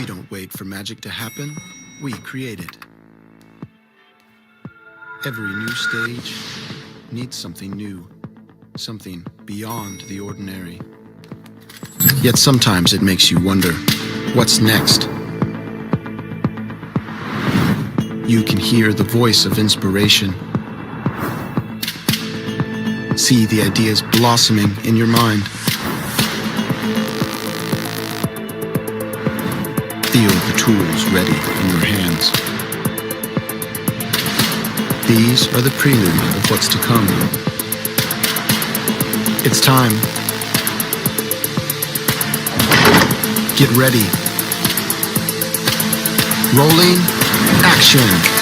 don't wait for magic to happen, we create it. Every new stage needs something new, something beyond the ordinary. Yet sometimes it makes you wonder, what's next? You can hear the voice of inspiration. See the ideas blossoming in your mind. Feel the tools ready in your hands. These are the prelude of what's to come. It's time. Get ready. Rolling action.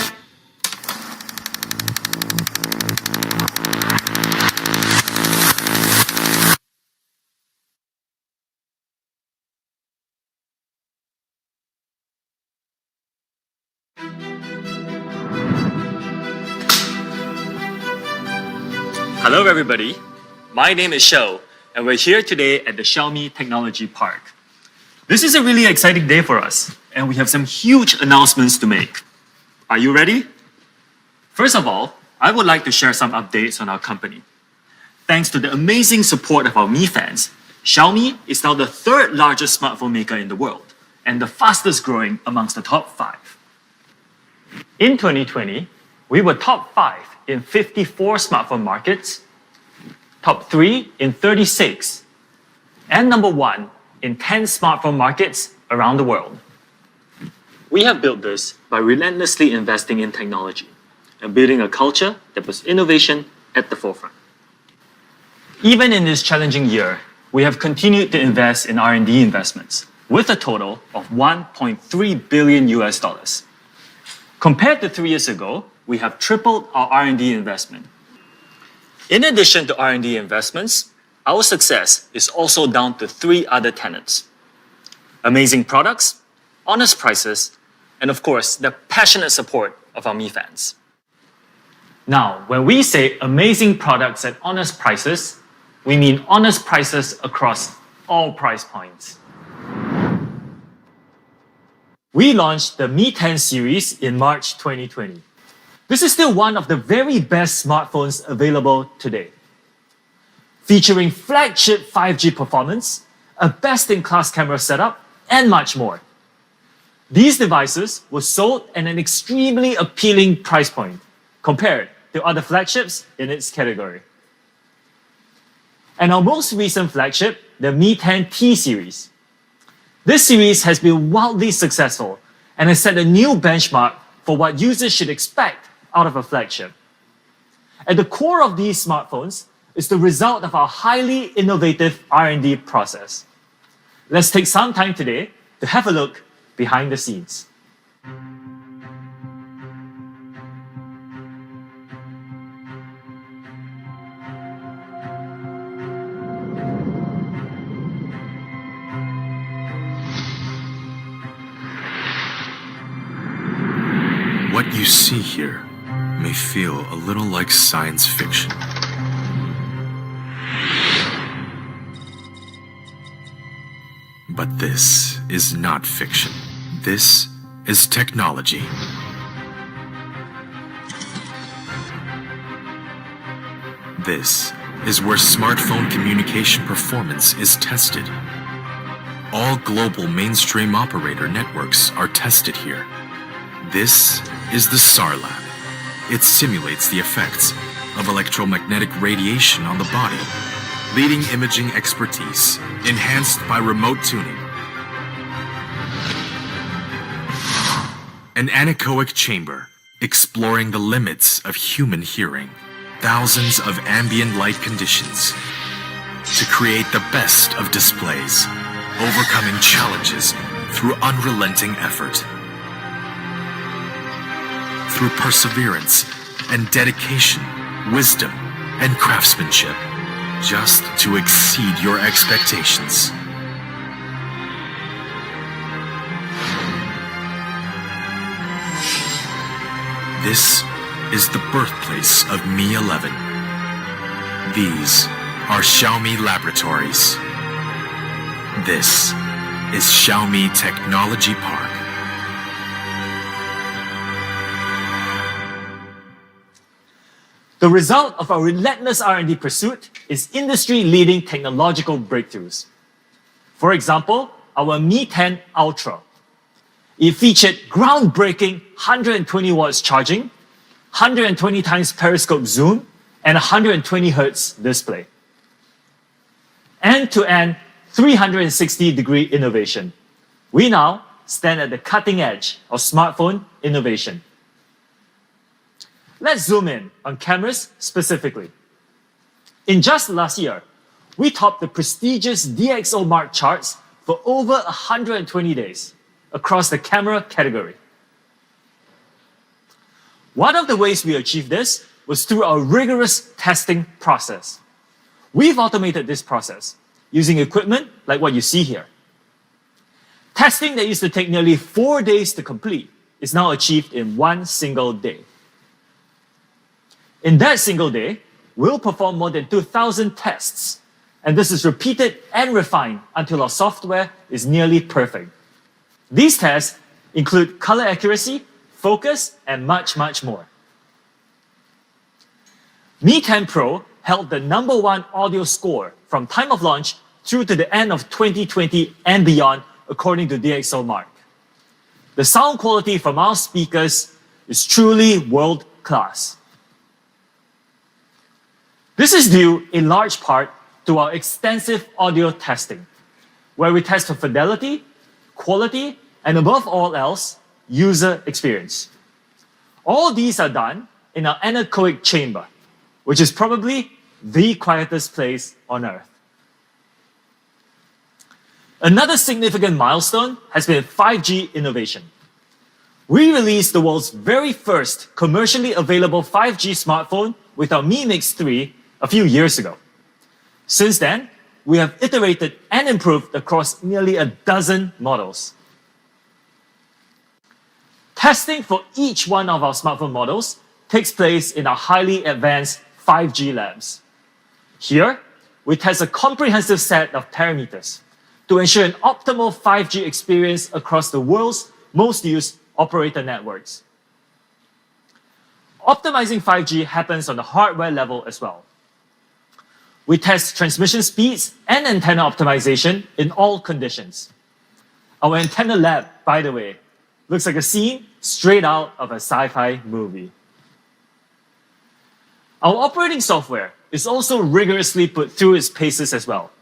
Hello everybody, my name is Xiao and we're here today at the Xiaomi Technology Park. This is a really exciting day for us and we have some huge announcements to make. Are you ready? First of all, I would like to share some updates on our company. Thanks to the amazing support of our Mi fans, Xiaomi is now the third largest smartphone maker in the world and the fastest growing amongst the top 5. In 2020, we were top 5 in 54 smartphone markets, top 3 in 36, and number 1 in 10 smartphone markets around the world. We have built this by relentlessly investing in technology and building a culture that puts innovation at the forefront. Even in this challenging year, we have continued to invest in R&D investments with a total of $1.3 billion. Compared to 3 years ago, we have tripled our R&D investment. In addition to R&D investments, our success is also down to 3 other tenets: amazing products, honest prices, and of course, the passionate support of our Mi fans. Now, when we say amazing products at honest prices, we mean honest prices across all price points. We launched the Mi 10 series in March 2020. This is still one of the very best smartphones available today. Featuring flagship 5G performance, a best-in-class camera setup, and much more. These devices were sold at an extremely appealing price point compared to other flagships in its category. And our most recent flagship, the Mi 10T series. This series has been wildly successful and has set a new benchmark for what users should expect out of a flagship. At the core of these smartphones is the result of our highly innovative R&D process. Let's take some time today to have a look behind the scenes. What you see here may feel a little like science fiction. But this is not fiction. This is technology. This is where smartphone communication performance is tested. All global mainstream operator networks are tested here. This is the SAR lab. It simulates the effects of electromagnetic radiation on the body, leading imaging expertise, enhanced by remote tuning. An anechoic chamber, exploring the limits of human hearing, thousands of ambient light conditions, to create the best of displays, overcoming challenges through unrelenting effort. Through perseverance and dedication, wisdom and craftsmanship, just to exceed your expectations. This is the birthplace of Mi 11. These are Xiaomi laboratories. This is Xiaomi Technology Park. The result of our relentless R&D pursuit is industry-leading technological breakthroughs. For example, our Mi 10 Ultra. It featured groundbreaking 120 watts charging, 120 times periscope zoom, and 120 Hz display. End-to-end 360-degree innovation. We now stand at the cutting edge of smartphone innovation. Let's zoom in on cameras specifically. In just last year, we topped the prestigious DxOMark charts for over 120 days across the camera category. One of the ways we achieved this was through our rigorous testing process. We've automated this process using equipment like what you see here. Testing that used to take nearly 4 days to complete is now achieved in one single day. In that single day, we'll perform more than 2,000 tests, and this is repeated and refined until our software is nearly perfect. These tests include color accuracy, focus, and much, much more. Mi 10 Pro held the #1 audio score from time of launch through to the end of 2020 and beyond, according to DxOMark. The sound quality from our speakers is truly world-class. This is due in large part to our extensive audio testing, where we test for fidelity, quality, and above all else, user experience. All these are done in our anechoic chamber, which is probably the quietest place on Earth. Another significant milestone has been 5G innovation. We released the world's very first commercially available 5G smartphone with our Mi Mix 3 a few years ago. Since then, we have iterated and improved across nearly a dozen models. Testing for each one of our smartphone models takes place in our highly advanced 5G labs. Here, we test a comprehensive set of parameters to ensure an optimal 5G experience across the world's most used operator networks. Optimizing 5G happens on the hardware level as well. We test transmission speeds and antenna optimization in all conditions. Our antenna lab, by the way, looks like a scene straight out of a sci-fi movie. Our operating software is also rigorously put through its paces as well.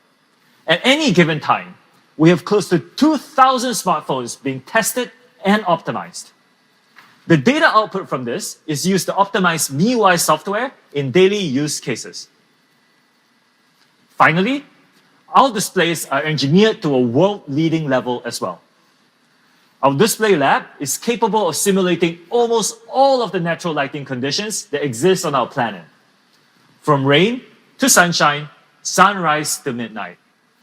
At any given time, we have close to 2,000 smartphones being tested and optimized. The data output from this is used to optimize Miui software in daily use cases. Finally, our displays are engineered to a world-leading level as well. Our display lab is capable of simulating almost all of the natural lighting conditions that exist on our planet. From rain to sunshine, sunrise to midnight.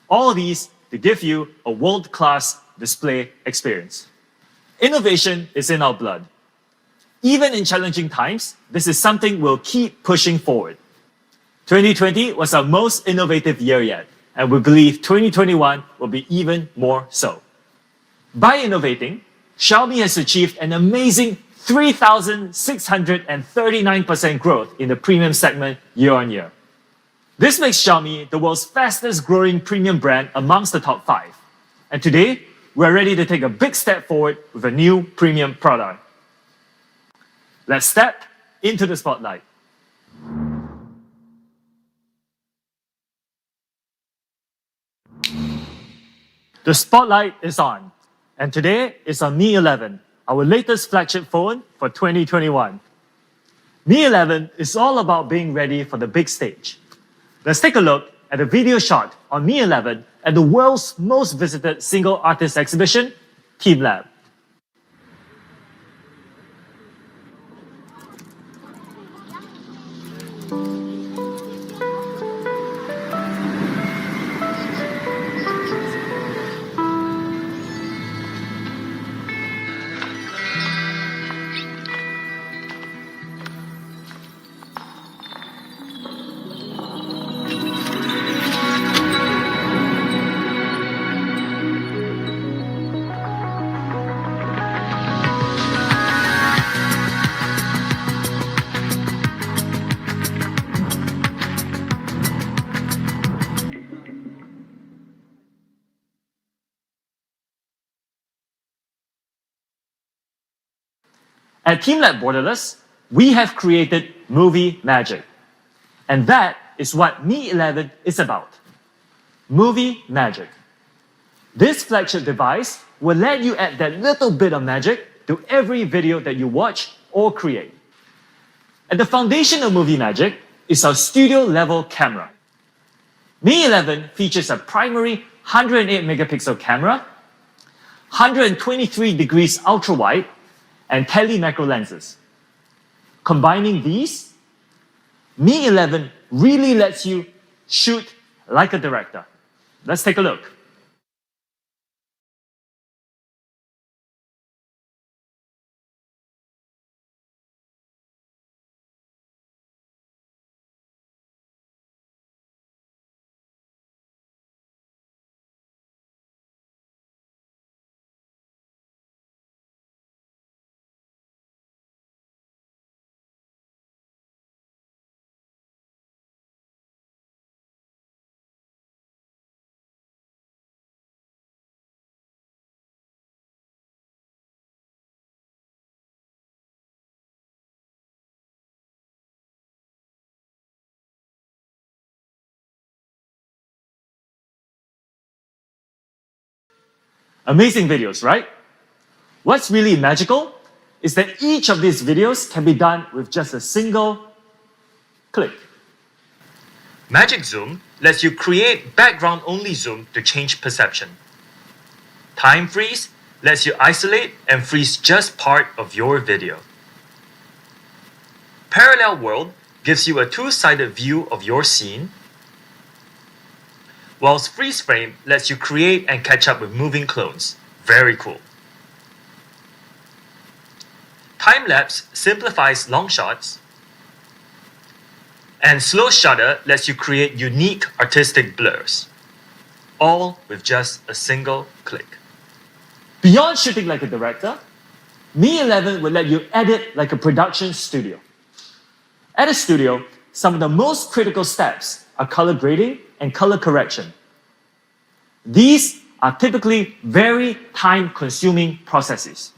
All these to give you a world-class display experience. Innovation is in our blood. Even in challenging times, this is something we'll keep pushing forward. 2020 was our most innovative year yet, and we believe 2021 will be even more so. By innovating, Xiaomi has achieved an amazing 3,639% growth in the premium segment year on year. This makes Xiaomi the world's fastest growing premium brand amongst the top 5. And today, we're ready to take a big step forward with a new premium product. Let's step into the spotlight. The spotlight is on, and today is our Mi 11, our latest flagship phone for 2021. Mi 11 is all about being ready for the big stage. Let's take a look at a video shot on Mi 11 at the world's most visited single artist exhibition, TeamLab. At Team Lab Borderless, we have created movie magic. And that is what Mi 11 is about. Movie magic. This flagship device will let you add that little bit of magic to every video that you watch or create. At the foundation of movie magic is our studio-level camera. Mi 11 features a primary 108 megapixel camera, 123 degrees ultra-wide, and tele-macro lenses. Combining these, Mi 11 really lets you shoot like a director. Let's take a look. Amazing videos, right? What's really magical is that each of these videos can be done with just a single click. Magic Zoom lets you create background-only zoom to change perception. Time Freeze lets you isolate and freeze just part of your video. Parallel World gives you a two-sided view of your scene, whilst Freeze Frame lets you create and catch up with moving clones. Very cool. Time Lapse simplifies long shots, and Slow Shutter lets you create unique artistic blurs, all with just a single click. Beyond shooting like a director, Mi 11 will let you edit like a production studio. At a studio, some of the most critical steps are color grading and color correction. These are typically very time-consuming processes.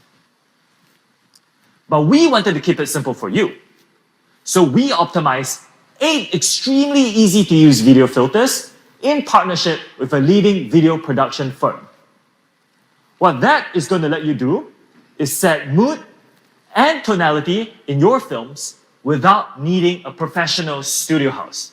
But we wanted to keep it simple for you. So we optimized 8 extremely easy-to-use video filters in partnership with a leading video production firm. What that is going to let you do is set mood and tonality in your films without needing a professional studio house.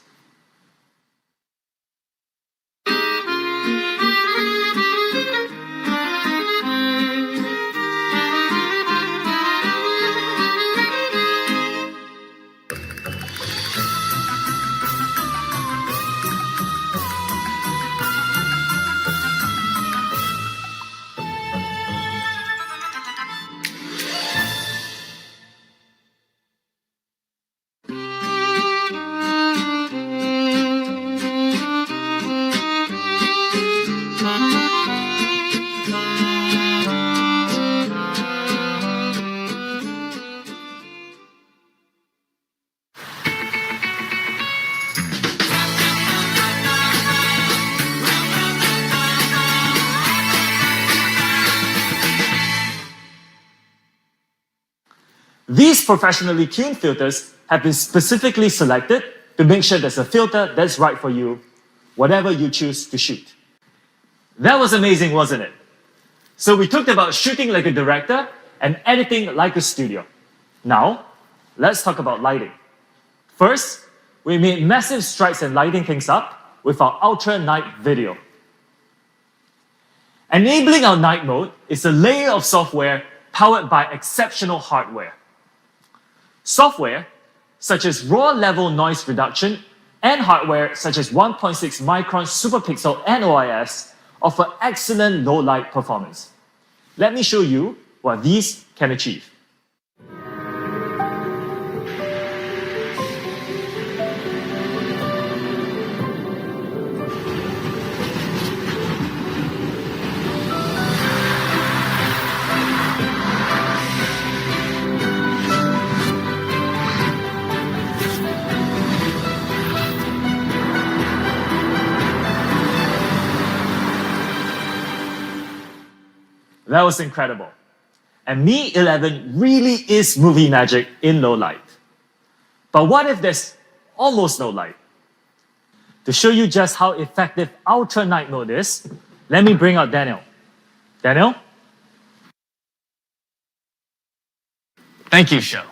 These professionally tuned filters have been specifically selected to make sure there's a filter that's right for you, whatever you choose to shoot. That was amazing, wasn't it? So we talked about shooting like a director and editing like a studio. Now, let's talk about lighting. First, we made massive strides in lighting things up with our Ultra Night video. Enabling our night mode is a layer of software powered by exceptional hardware. Software such as raw level noise reduction and hardware such as 1.6 micron superpixel NOIS offer excellent low light performance. Let me show you what these can achieve. That was incredible. And Mi 11 really is movie magic in low light. But what if there's almost no light? To show you just how effective ultra night mode is, let me bring out Daniel. Daniel? Thank you, Sho.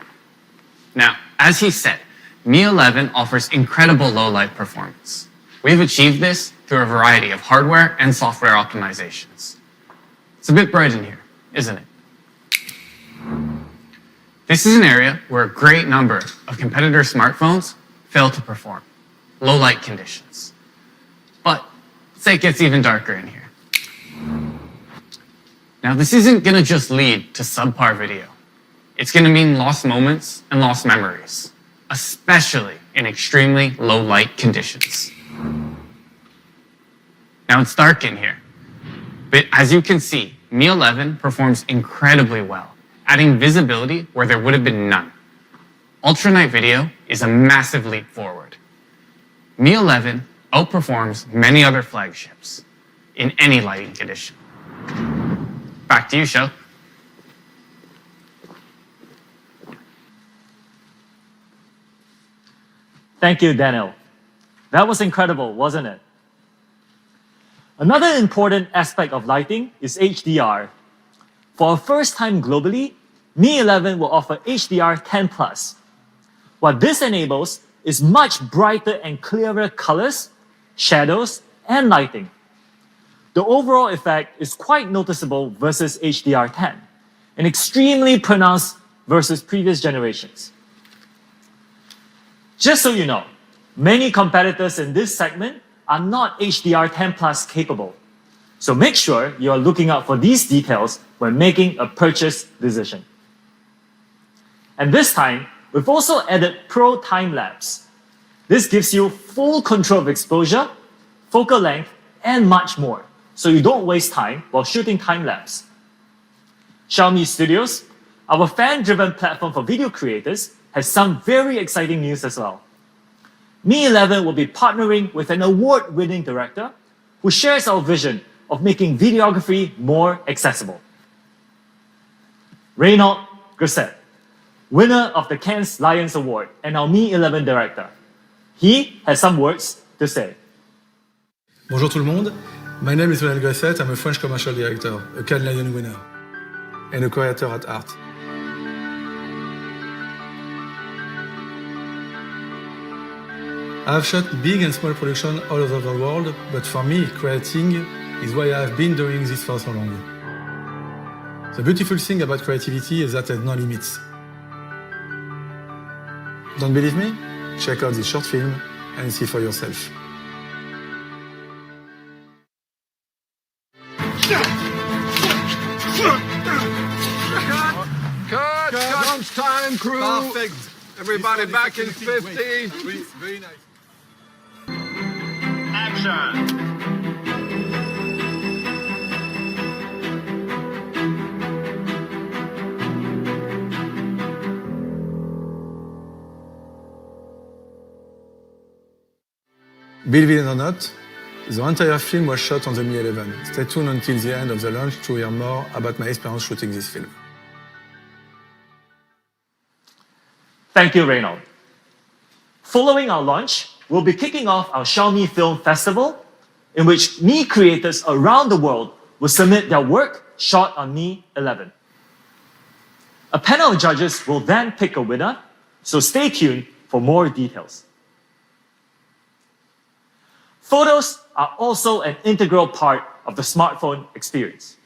Now, as he said, Mi 11 offers incredible low light performance. We've achieved this through a variety of hardware and software optimizations. It's a bit bright in here, isn't it? This is an area where a great number of competitor smartphones fail to perform. Low light conditions. But let's say it gets even darker in here. Now, this isn't going to just lead to subpar video. It's going to mean lost moments and lost memories, especially in extremely low light conditions. Now, it's dark in here, but as you can see, Mi 11 performs incredibly well, adding visibility where there would have been none. Ultra night video is a massive leap forward. Mi 11 outperforms many other flagships in any lighting condition. Back to you, Sho. Thank you, Daniel. That was incredible, wasn't it? Another important aspect of lighting is HDR. For a first time globally, Mi 11 will offer HDR 10+. What this enables is much brighter and clearer colors, shadows, and lighting. The overall effect is quite noticeable versus HDR 10, and extremely pronounced versus previous generations. Just so you know, many competitors in this segment are not HDR 10+ capable. So make sure you are looking out for these details when making a purchase decision. And this time, we've also added Pro Time Lapse. This gives you full control of exposure, focal length, and much more, so you don't waste time while shooting time lapse. Xiaomi Studios, our fan-driven platform for video creators, has some very exciting news as well. Mi 11 will be partnering with an award-winning director who shares our vision of making videography more accessible. Renaud Grisset, winner of the Cannes Lions Award and our Mi 11 director. He has some words to say. Bonjour tout le monde. My name is Renaud Grisset. I'm a French commercial director, a Cannes Lion winner, and a creator at heart. I've shot big and small productions all over the world, but for me, creating is why I've been doing this for so long. The beautiful thing about creativity is that there's no limits. Don't believe me? Check out this short film and see for yourself. Cut! Lunchtime, crew! Perfect. Everybody back in 50. Very nice. Action! Believe it or not, the entire film was shot on the Mi 11. Stay tuned until the end of the launch to hear more about my experience shooting this film. Thank you, Renaud. Following our launch, we'll be kicking off our Xiaomi Film Festival, in which Mi creators around the world will submit their work shot on Mi 11. A panel of judges will then pick a winner, so stay tuned for more details. Photos are also an integral part of the smartphone experience.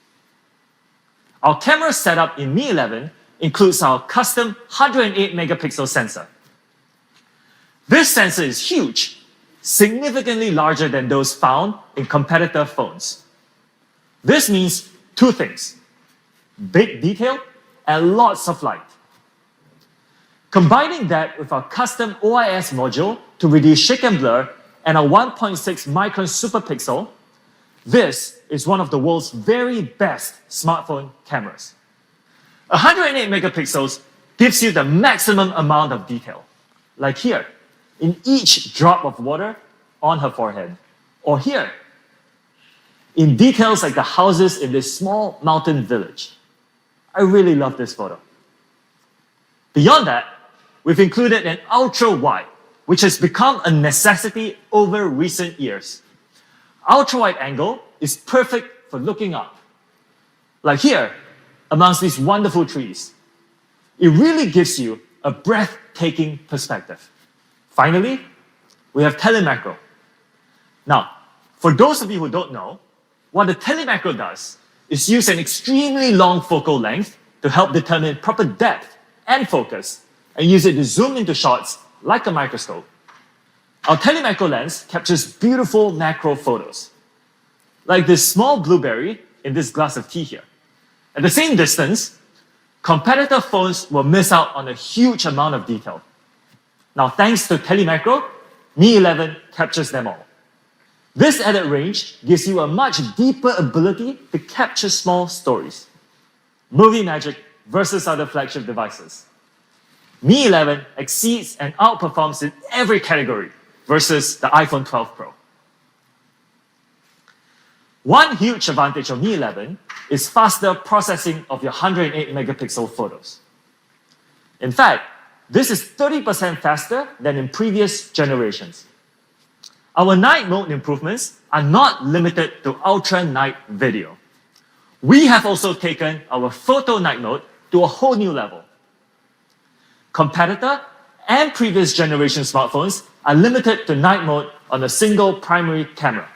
Our camera setup in Mi 11 includes our custom 108 megapixel sensor. This sensor is huge, significantly larger than those found in competitor phones. This means two things: big detail and lots of light. Combining that with our custom OIS module to reduce shake and blur and a 1.6 micron superpixel, this is one of the world's very best smartphone cameras. 108 megapixels gives you the maximum amount of detail, like here, in each drop of water on her forehead, or here, in details like the houses in this small mountain village. I really love this photo. Beyond that, we've included an ultra wide, which has become a necessity over recent years. Ultra wide angle is perfect for looking up. Like here, amongst these wonderful trees. It really gives you a breathtaking perspective. Finally, we have telemacro. Now, for those of you who don't know, what the telemacro does is use an extremely long focal length to help determine proper depth and focus, and use it to zoom into shots like a microscope. Our telemacro lens captures beautiful macro photos, like this small blueberry in this glass of tea here. At the same distance, competitor phones will miss out on a huge amount of detail. Now, thanks to telemacro, Mi 11 captures them all. This added range gives you a much deeper ability to capture small stories. Movie magic versus other flagship devices. Mi 11 exceeds and outperforms in every category versus the iPhone 12 Pro. One huge advantage of Mi 11 is faster processing of your 108 megapixel photos. In fact, this is 30% faster than in previous generations. Our night mode improvements are not limited to ultra night video. We have also taken our photo night mode to a whole new level. Competitor and previous generation smartphones are limited to night mode on a single primary camera.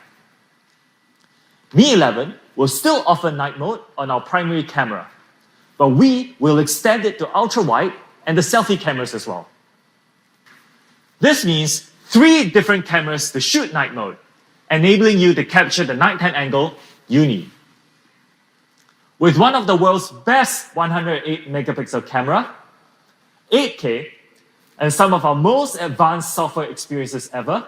Mi 11 will still offer night mode on our primary camera, but we will extend it to ultra wide and the selfie cameras as well. This means 3 different cameras to shoot night mode, enabling you to capture the nighttime angle you need. With one of the world's best 108 megapixel camera, 8K, and some of our most advanced software experiences ever,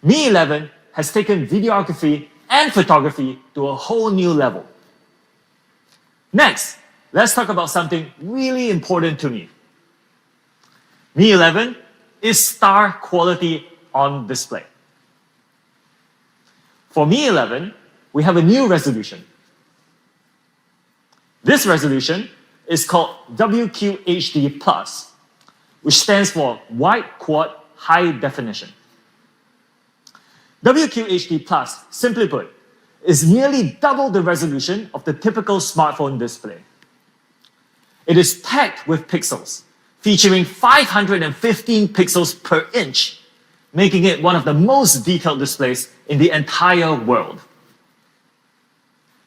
Mi 11 has taken videography and photography to a whole new level. Next, let's talk about something really important to me. Mi 11 is star quality on display. For Mi 11, we have a new resolution. This resolution is called WQHD+, which stands for Wide Quad High Definition. WQHD+, simply put, is nearly double the resolution of the typical smartphone display. It is packed with pixels, featuring 515 pixels per inch, making it one of the most detailed displays in the entire world.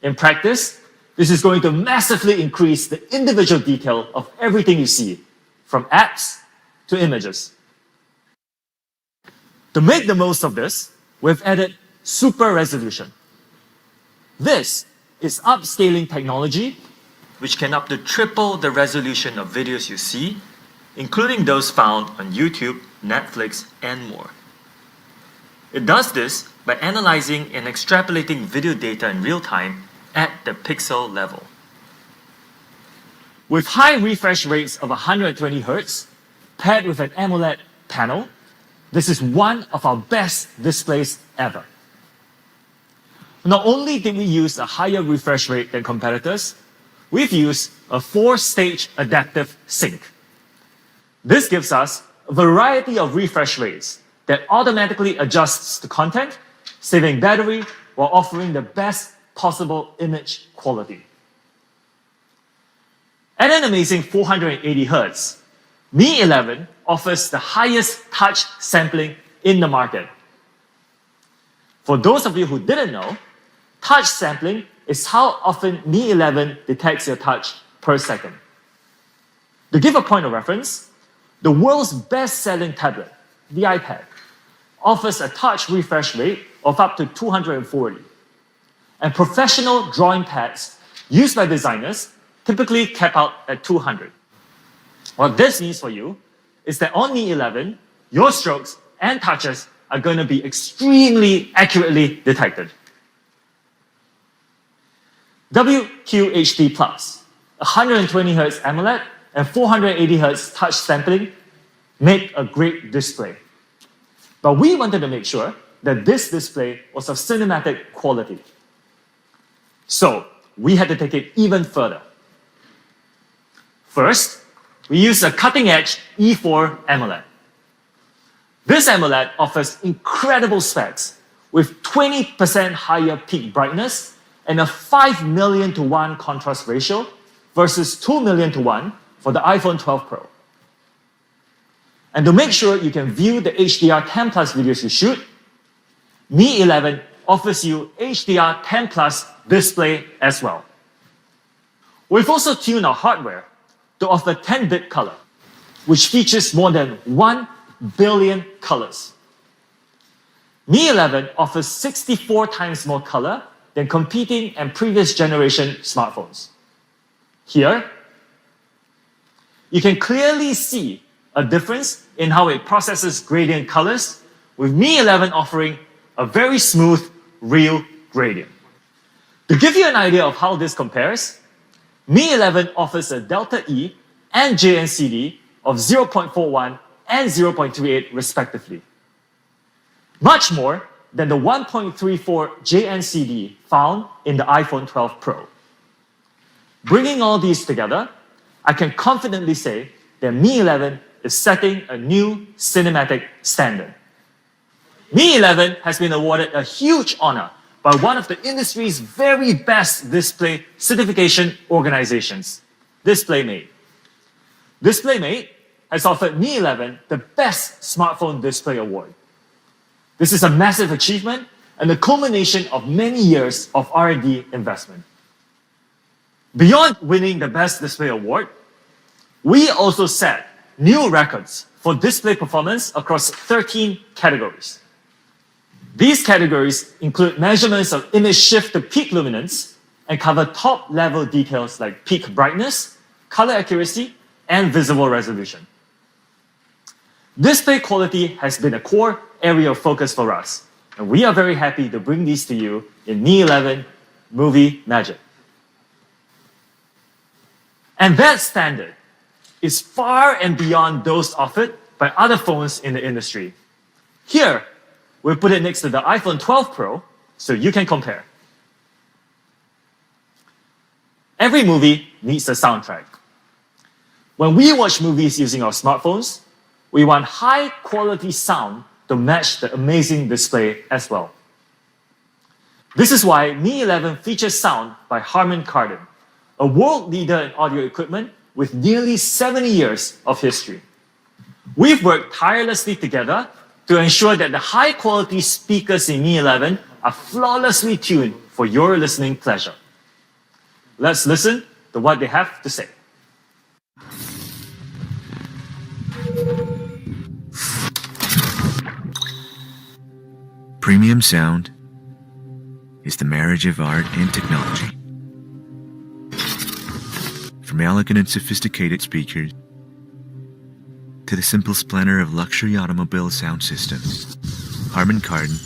In practice, this is going to massively increase the individual detail of everything you see, from apps to images. To make the most of this, we've added super resolution. This is upscaling technology which can up to triple the resolution of videos you see, including those found on YouTube, Netflix, and more. It does this by analyzing and extrapolating video data in real time at the pixel level. With high refresh rates of 120 Hz, paired with an AMOLED panel, this is one of our best displays ever. Not only did we use a higher refresh rate than competitors, we've used a 4-stage adaptive sync. This gives us a variety of refresh rates that automatically adjusts to content, saving battery while offering the best possible image quality. At an amazing 480 Hz, Mi 11 offers the highest touch sampling in the market. For those of you who didn't know, touch sampling is how often Mi 11 detects your touch per second. To give a point of reference, the world's best-selling tablet, the iPad, offers a touch refresh rate of up to 240. And professional drawing pads used by designers typically cap out at 200. What this means for you is that on Mi 11, your strokes and touches are going to be extremely accurately detected. WQHD+, 120 Hz AMOLED, and 480 Hz touch sampling make a great display. But we wanted to make sure that this display was of cinematic quality. So we had to take it even further. First, we use a cutting-edge E4 AMOLED. This AMOLED offers incredible specs with 20% higher peak brightness and a 5 million to 1 contrast ratio versus 2 million to 1 for the iPhone 12 Pro. And to make sure you can view the HDR 10 plus videos you shoot, Mi 11 offers you HDR 10 plus display as well. We've also tuned our hardware to offer 10-bit color, which features more than 1 billion colors. Mi 11 offers 64 times more color than competing and previous generation smartphones. Here, you can clearly see a difference in how it processes gradient colors, with Mi 11 offering a very smooth, real gradient. To give you an idea of how this compares, Mi 11 offers a delta E and JNCD of 0.41 and 0.38 respectively, much more than the 1.34 JNCD found in the iPhone 12 Pro. Bringing all these together, I can confidently say that Mi 11 is setting a new cinematic standard. Mi 11 has been awarded a huge honor by one of the industry's very best display certification organizations, DisplayMate. DisplayMate has offered Mi 11 the Best Smartphone Display Award. This is a massive achievement and the culmination of many years of R&D investment. Beyond winning the Best Display Award, we also set new records for display performance across 13 categories. These categories include measurements of image shift to peak luminance and cover top-level details like peak brightness, color accuracy, and visible resolution. Display quality has been a core area of focus for us, and we are very happy to bring these to you in Mi 11 Movie Magic. And that standard is far and beyond those offered by other phones in the industry. Here, we put it next to the iPhone 12 Pro so you can compare. Every movie needs a soundtrack. When we watch movies using our smartphones, we want high-quality sound to match the amazing display as well. This is why Mi 11 features sound by Harman Kardon, a world leader in audio equipment with nearly 70 years of history. We've worked tirelessly together to ensure that the high-quality speakers in Mi 11 are flawlessly tuned for your listening pleasure. Let's listen to what they have to say. Premium sound is the marriage of art and technology. From elegant and sophisticated speakers to the simple splendor of luxury automobile sound systems, Harman Kardon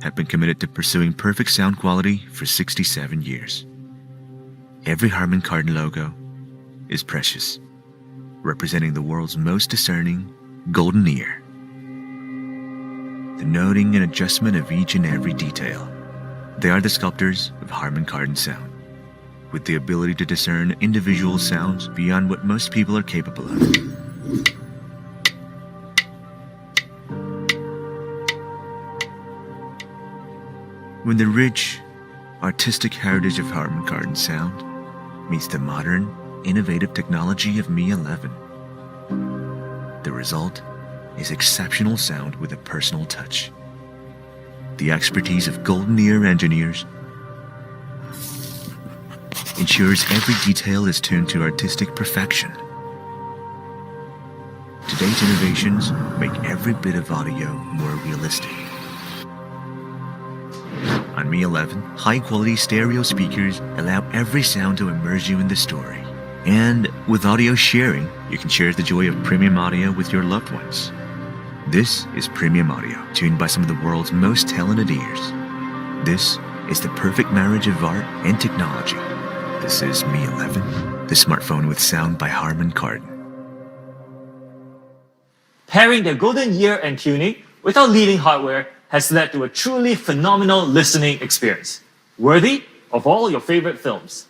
have been committed to pursuing perfect sound quality for 67 years. Every Harman Kardon logo is precious, representing the world's most discerning golden ear. The noting and adjustment of each and every detail. They are the sculptors of Harman Kardon sound, with the ability to discern individual sounds beyond what most people are capable of. When the rich, artistic heritage of Harman Kardon sound meets the modern, innovative technology of Mi 11, the result is exceptional sound with a personal touch. The expertise of golden ear engineers ensures every detail is tuned to artistic perfection. Today's innovations make every bit of audio more realistic. On Mi 11, high-quality stereo speakers allow every sound to immerse you in the story. And with audio sharing, you can share the joy of premium audio with your loved ones. This is premium audio, tuned by some of the world's most talented ears. This is the perfect marriage of art and technology. This is Mi 11, the smartphone with sound by Harman Kardon. Pairing their golden ear and tuning with our leading hardware has led to a truly phenomenal listening experience, worthy of all your favorite films.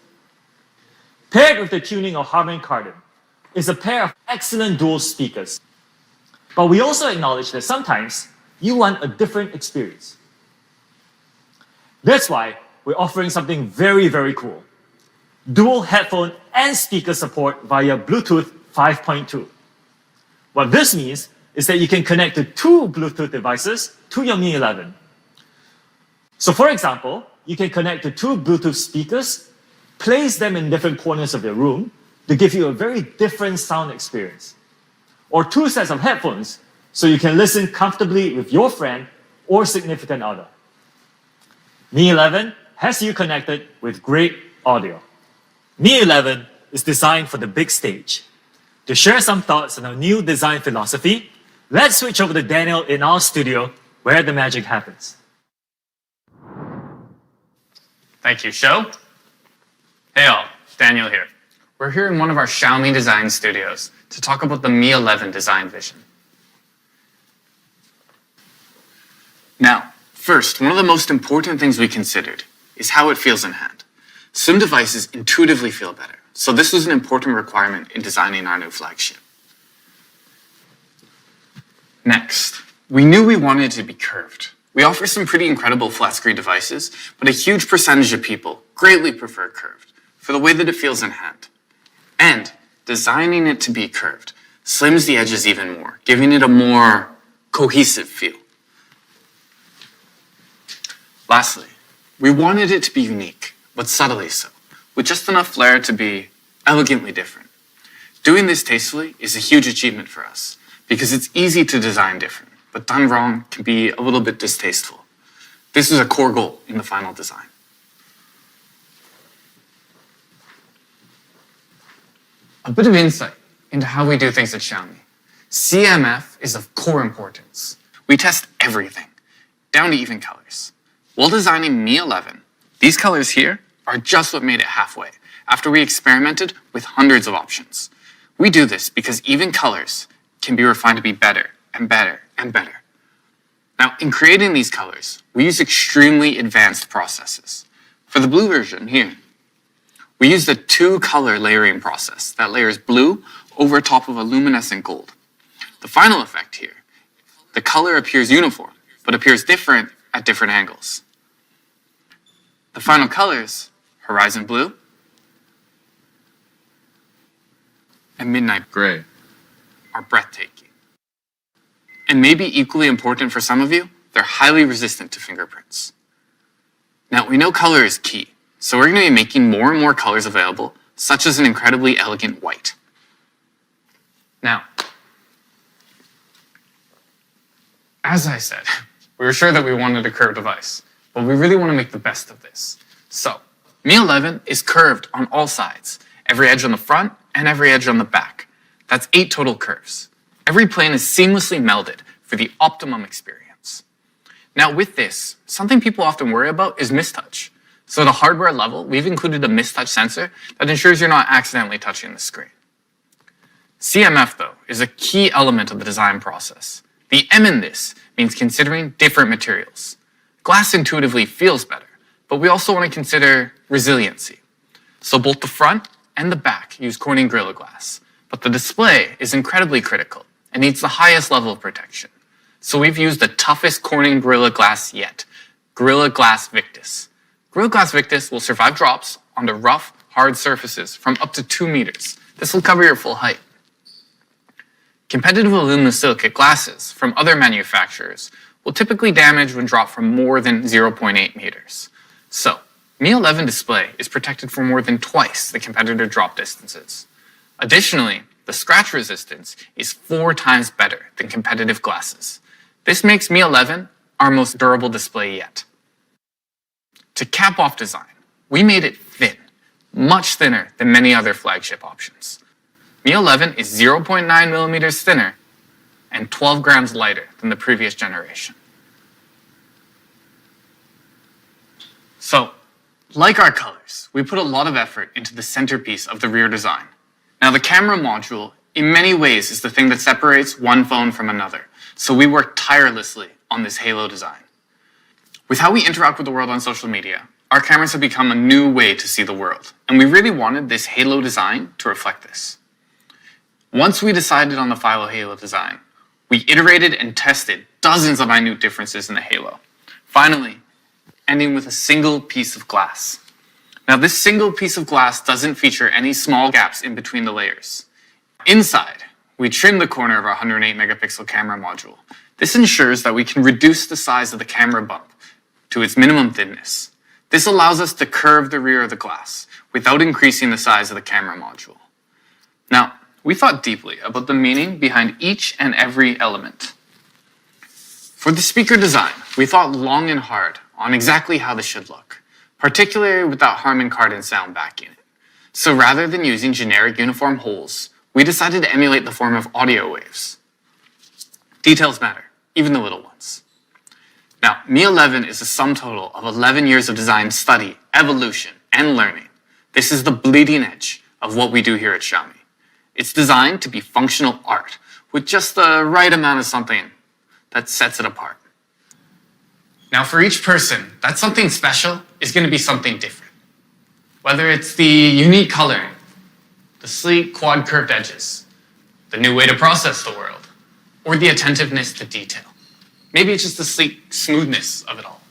paired with the tuning of Harman Kardon, is a pair of excellent dual speakers. But we also acknowledge that sometimes you want a different experience. That's why we're offering something very, very cool. Dual headphone and speaker support via Bluetooth 5.2. What this means is that you can connect to two Bluetooth devices to your Mi 11. So for example, you can connect to two Bluetooth speakers, place them in different corners of your room to give you a very different sound experience. Or two sets of headphones so you can listen comfortably with your friend or significant other. Mi 11 has you connected with great audio. Mi 11 is designed for the big stage. To share some thoughts on our new design philosophy, let's switch over to Daniel in our studio where the magic happens. Thank you, Sho. Hey all, Daniel here. We're here in one of our Xiaomi design studios to talk about the Mi 11 design vision. Now, first, one of the most important things we considered is how it feels in hand. Some devices intuitively feel better, so this was an important requirement in designing our new flagship. Next, we knew we wanted it to be curved. We offer some pretty incredible flat screen devices, but a huge percentage of people greatly prefer curved for the way that it feels in hand. And designing it to be curved slims the edges even more, giving it a more cohesive feel. Lastly, we wanted it to be unique, but subtly so, with just enough flair to be elegantly different. Doing this tastefully is a huge achievement for us, because it's easy to design different, but done wrong can be a little bit distasteful. This is a core goal in the final design. A bit of insight into how we do things at Xiaomi. CMF is of core importance. We test everything, down to even colors. While designing Mi 11, these colors here are just what made it halfway, after we experimented with hundreds of options. We do this because even colors can be refined to be better and better and better. Now, in creating these colors, we use extremely advanced processes. For the blue version here, we use the two-color layering process that layers blue over top of a luminescent gold. The final effect here, the color appears uniform, but appears different at different angles. The final colors, horizon blue and midnight gray, are breathtaking. And maybe equally important for some of you, they're highly resistant to fingerprints. Now, we know color is key, so we're going to be making more and more colors available, such as an incredibly elegant white. Now, as I said, we were sure that we wanted a curved device, but we really want to make the best of this. So, Mi 11 is curved on all sides, every edge on the front and every edge on the back. That's 8 total curves. Every plane is seamlessly melded for the optimum experience. Now with this, something people often worry about is mistouch. So at a hardware level, we've included a Mistouch Sensor that ensures you're not accidentally touching the screen. CMF, though, is a key element of the design process. The M in this means considering different materials. Glass intuitively feels better, but we also want to consider resiliency. So both the front and the back use Corning Gorilla Glass, but the display is incredibly critical and needs the highest level of protection. So we've used the toughest Corning Gorilla Glass yet, Gorilla Glass Victus. Gorilla Glass Victus will survive drops onto rough, hard surfaces from up to 2 meters. This will cover your full height. Competitive aluminosilicate glasses from other manufacturers will typically damage when dropped from more than 0.8 meters. So, Mi 11 display is protected for more than twice the competitor drop distances. Additionally, the scratch resistance is 4 times better than competitive glasses. This makes Mi 11 our most durable display yet. To cap off design, we made it thin, much thinner than many other flagship options. Mi 11 is 0.9 millimeters thinner and 12 grams lighter than the previous generation. So, like our colors, we put a lot of effort into the centerpiece of the rear design. Now, the camera module, in many ways, is the thing that separates one phone from another, so we worked tirelessly on this halo design. With how we interact with the world on social media, our cameras have become a new way to see the world, and we really wanted this halo design to reflect this. Once we decided on the philo halo design, we iterated and tested dozens of minute differences in the halo, finally ending with a single piece of glass. Now, this single piece of glass doesn't feature any small gaps in between the layers. Inside, we trimmed the corner of our 108 megapixel camera module. This ensures that we can reduce the size of the camera bump to its minimum thinness. This allows us to curve the rear of the glass without increasing the size of the camera module. Now, we thought deeply about the meaning behind each and every element. For the speaker design, we thought long and hard on exactly how this should look, particularly with that Harman Kardon sound backing it. So rather than using generic uniform holes, we decided to emulate the form of audio waves. Details matter, even the little ones. Now, Mi 11 is a sum total of 11 years of design study, evolution, and learning. This is the bleeding edge of what we do here at Xiaomi. It's designed to be functional art with just the right amount of something that sets it apart. Now, for each person, that something special is going to be something different. Whether it's the unique coloring, the sleek quad curved edges, the new way to process the world, or the attentiveness to detail. Maybe it's just the sleek smoothness of it all.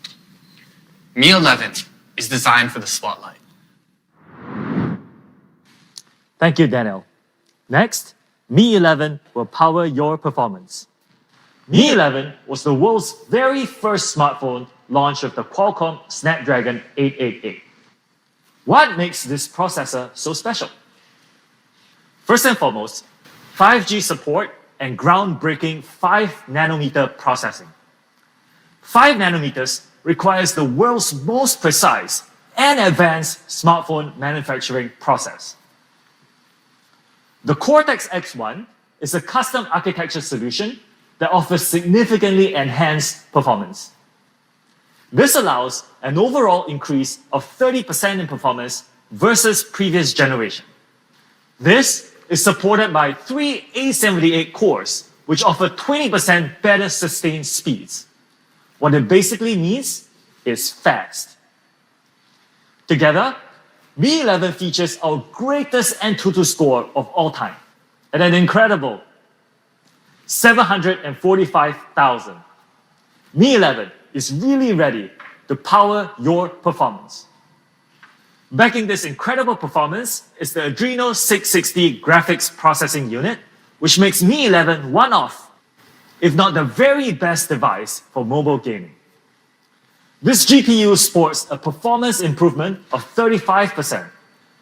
Mi 11 is designed for the spotlight. Thank you, Daniel. Next, Mi 11 will power your performance. Mi 11 was the world's very first smartphone launched with the Qualcomm Snapdragon 888. What makes this processor so special? First and foremost, 5G support and groundbreaking 5nm processing. 5 nanometers requires the world's most precise and advanced smartphone manufacturing process. The Cortex X1 is a custom architecture solution that offers significantly enhanced performance. This allows an overall increase of 30% in performance versus previous generation. This is supported by 3 A78 cores, which offer 20% better sustained speeds. What it basically means is fast. Together, Mi 11 features our greatest Antutu score of all time at an incredible 745,000. Mi 11 is really ready to power your performance. Backing this incredible performance is the Adreno 660 graphics processing unit, which makes Mi 11 one of, if not the very best device for mobile gaming. This GPU sports a performance improvement of 35%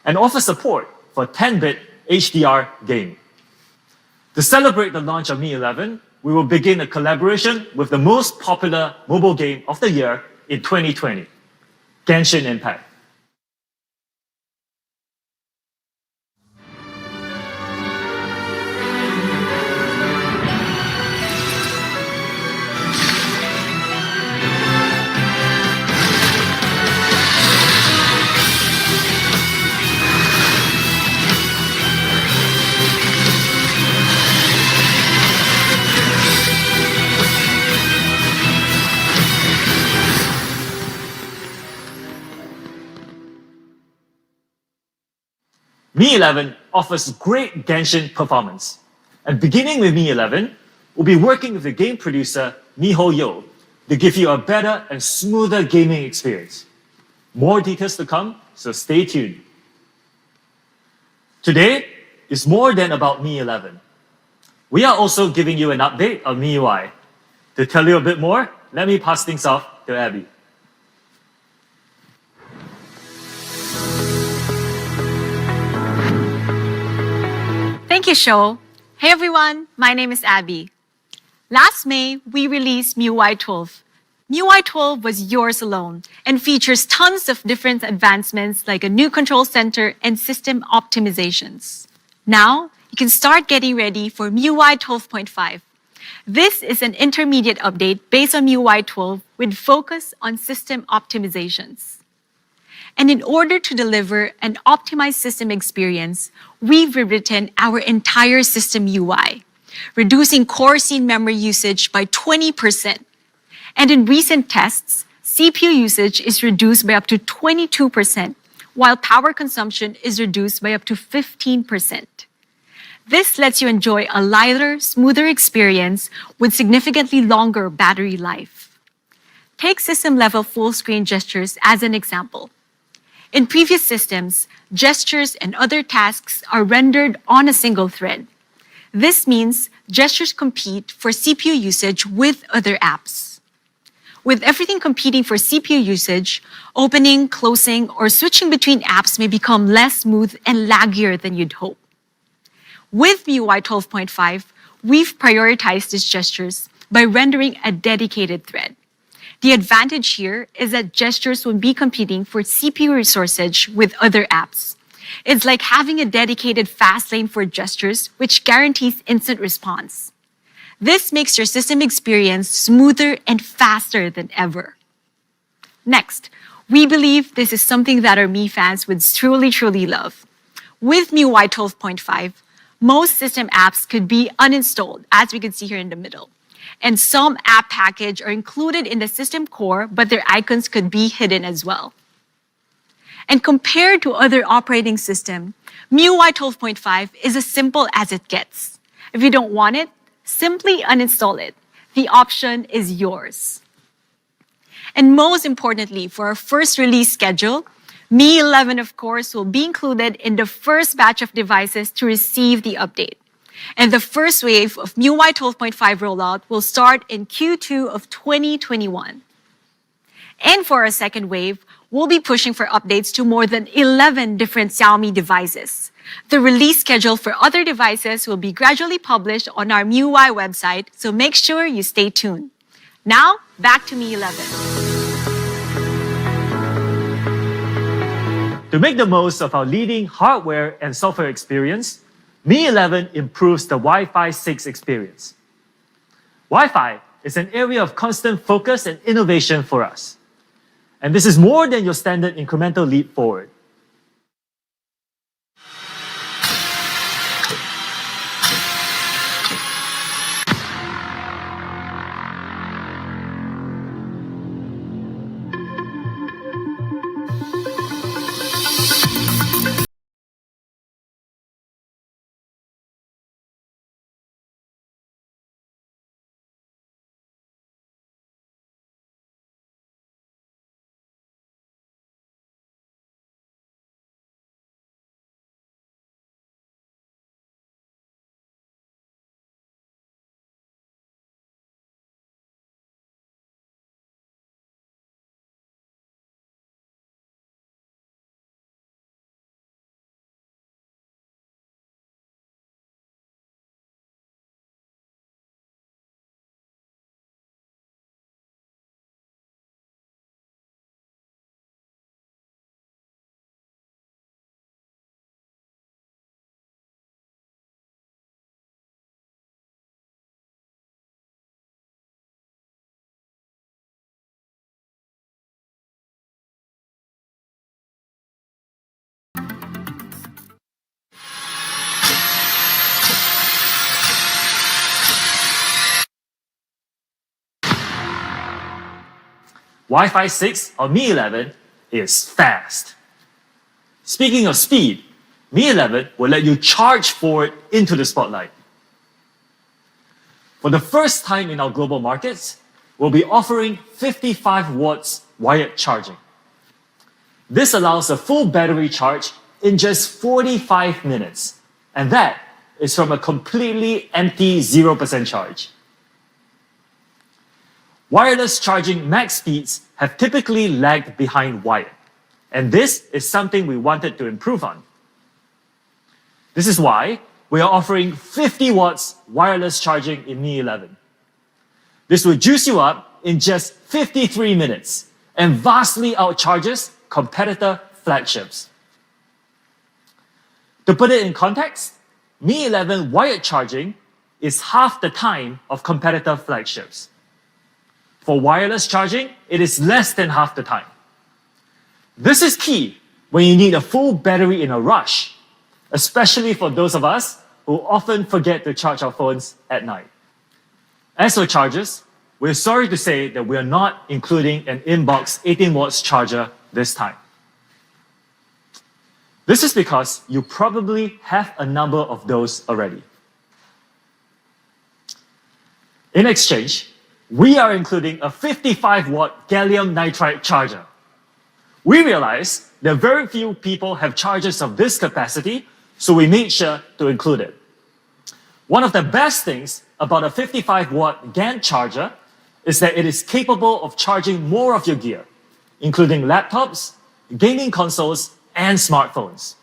and offers support for 10-bit HDR gaming. To celebrate the launch of Mi 11, we will begin a collaboration with the most popular mobile game of the year in 2020, Genshin Impact. Mi 11 offers great Genshin performance. And beginning with Mi 11, we'll be working with the game producer MiHoYo to give you a better and smoother gaming experience. More details to come, so stay tuned. Today is more than about Mi 11. We are also giving you an update on Miui. To tell you a bit more, let me pass things off to Abby. Thank you, Sho. Hey everyone, my name is Abby. Last May, we released Miui 12. Miui 12 was yours alone and features tons of different advancements like a new control center and system optimizations. Now, you can start getting ready for Miui 12.5. This is an intermediate update based on Miui 12 with focus on system optimizations. And in order to deliver an optimized system experience, we've rewritten our entire system UI, reducing core scene memory usage by 20%. And in recent tests, CPU usage is reduced by up to 22%, while power consumption is reduced by up to 15%. This lets you enjoy a lighter, smoother experience with significantly longer battery life. Take system-level full-screen gestures as an example. In previous systems, gestures and other tasks are rendered on a single thread. This means gestures compete for CPU usage with other apps. With everything competing for CPU usage, opening, closing, or switching between apps may become less smooth and laggier than you'd hope. With MIUI 12.5, we've prioritized these gestures by rendering a dedicated thread. The advantage here is that gestures will be competing for CPU resources with other apps. It's like having a dedicated fast lane for gestures, which guarantees instant response. This makes your system experience smoother and faster than ever. Next, we believe this is something that our Mi fans would truly love. With MIUI 12.5, most system apps could be uninstalled, as we can see here in the middle. And some app package are included in the system core, but their icons could be hidden as well. And compared to other operating systems, MIUI 12.5 is as simple as it gets. If you don't want it, simply uninstall it. The option is yours. And most importantly, for our first release schedule, Mi 11, of course, will be included in the first batch of devices to receive the update. And the first wave of MIUI 12.5 rollout will start in Q2 of 2021. And for our second wave, we'll be pushing for updates to more than 11 different Xiaomi devices. The release schedule for other devices will be gradually published on our MIUI website, so make sure you stay tuned. Now, back to Mi 11. To make the most of our leading hardware and software experience, Mi 11 improves the Wi-Fi 6 experience. Wi-Fi is an area of constant focus and innovation for us. And this is more than your standard incremental leap forward. Wi-Fi 6 on Mi 11 is fast. Speaking of speed, Mi 11 will let you charge forward into the spotlight. For the first time in our global markets, we'll be offering 55 watts wired charging. This allows a full battery charge in just 45 minutes, and that is from a completely empty 0% charge. Wireless charging max speeds have typically lagged behind wired, and this is something we wanted to improve on. This is why we are offering 50 watts wireless charging in Mi 11. This will juice you up in just 53 minutes and vastly outcharges competitor flagships. To put it in context, Mi 11 wired charging is half the time of competitor flagships. For wireless charging, it is less than half the time. This is key when you need a full battery in a rush, especially for those of us who often forget to charge our phones at night. As for chargers, we're sorry to say that we are not including an inbox 18 watts charger this time. This is because you probably have a number of those already. In exchange, we are including a 55 watt gallium nitride charger. We realize that very few people have chargers of this capacity, so we made sure to include it. One of the best things about a 55 watt GaN charger is that it is capable of charging more of your gear, including laptops, gaming consoles, and smartphones.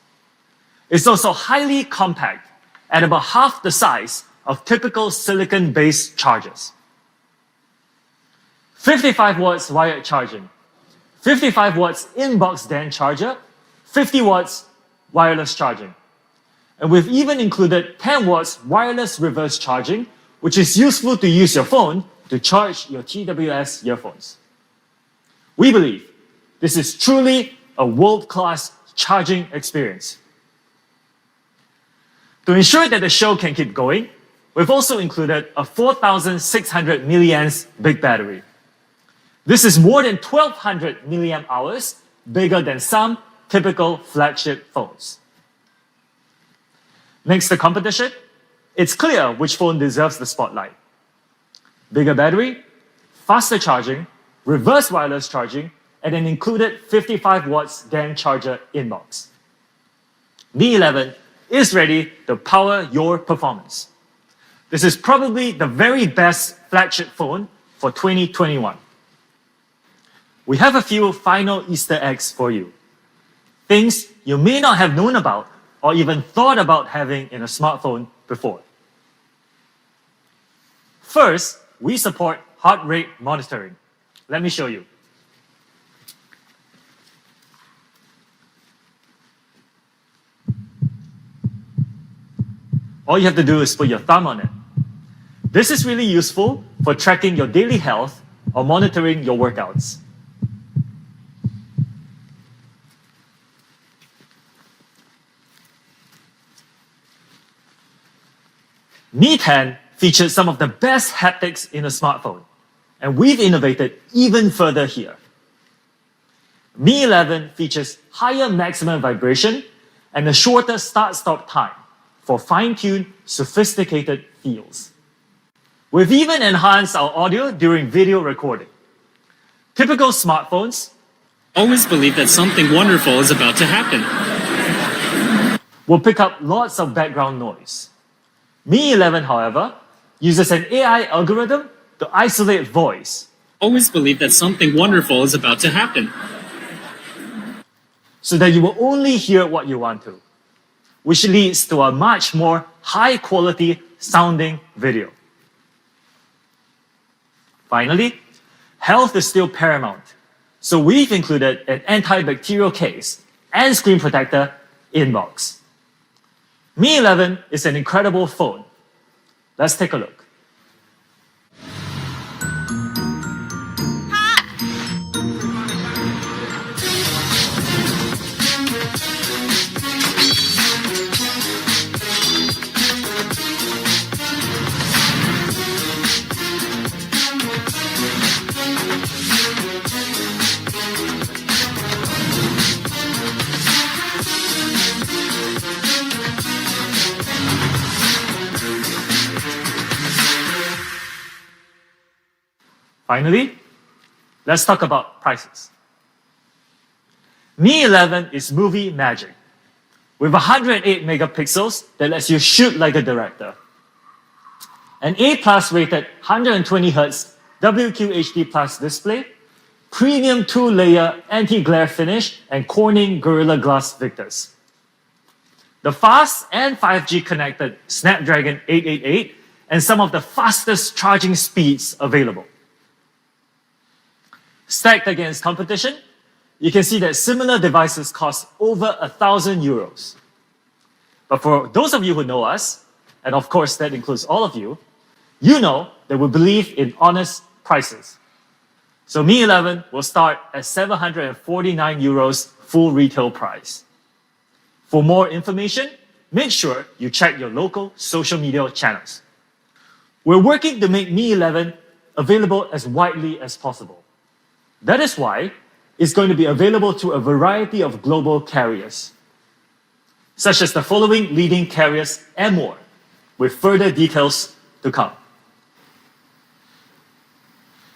It's also highly compact, at about half the size of typical silicon-based chargers. 55 watts wired charging, 55 watts inbox DAN charger, 50 watts wireless charging. And we've even included 10 watts wireless reverse charging, which is useful to use your phone to charge your TWS earphones. We believe this is truly a world-class charging experience. To ensure that the show can keep going, we've also included a 4,600 milliamps big battery. This is more than 1,200 milliamp hours, bigger than some typical flagship phones. Next to competition, it's clear which phone deserves the spotlight. Bigger battery, faster charging, reverse wireless charging, and an included 55 watts GaN charger inbox. Mi 11 is ready to power your performance. This is probably the very best flagship phone for 2021. We have a few final Easter eggs for you. Things you may not have known about or even thought about having in a smartphone before. First, we support heart rate monitoring. Let me show you. All you have to do is put your thumb on it. This is really useful for tracking your daily health or monitoring your workouts. Mi 10 features some of the best haptics in a smartphone, and we've innovated even further here. Mi 11 features higher maximum vibration and a shorter start-stop time for fine-tuned, sophisticated feels. We've even enhanced our audio during video recording. Typical smartphones always believe that something wonderful is about to happen. Will pick up lots of background noise. Mi 11, however, uses an AI algorithm to isolate voice. Always believe that something wonderful is about to happen. So that you will only hear what you want to, which leads to a much more high-quality sounding video. Finally, health is still paramount, so we've included an antibacterial case and screen protector inbox. Mi 11 is an incredible phone. Let's take a look. Finally, let's talk about prices. Mi 11 is movie magic, with 108 megapixels that lets you shoot like a director. An A+ rated 120Hz WQHD Plus display, premium 2-layer anti-glare finish, and Corning Gorilla Glass Victus. The fast and 5G connected Snapdragon 888 and some of the fastest charging speeds available. Stacked against competition, you can see that similar devices cost over 1,000 euros. But for those of you who know us, and of course that includes all of you, you know that we believe in honest prices. So Mi 11 will start at 749 euros full retail price. For more information, make sure you check your local social media channels. We're working to make Mi 11 available as widely as possible. That is why it's going to be available to a variety of global carriers, such as the following leading carriers and more, with further details to come.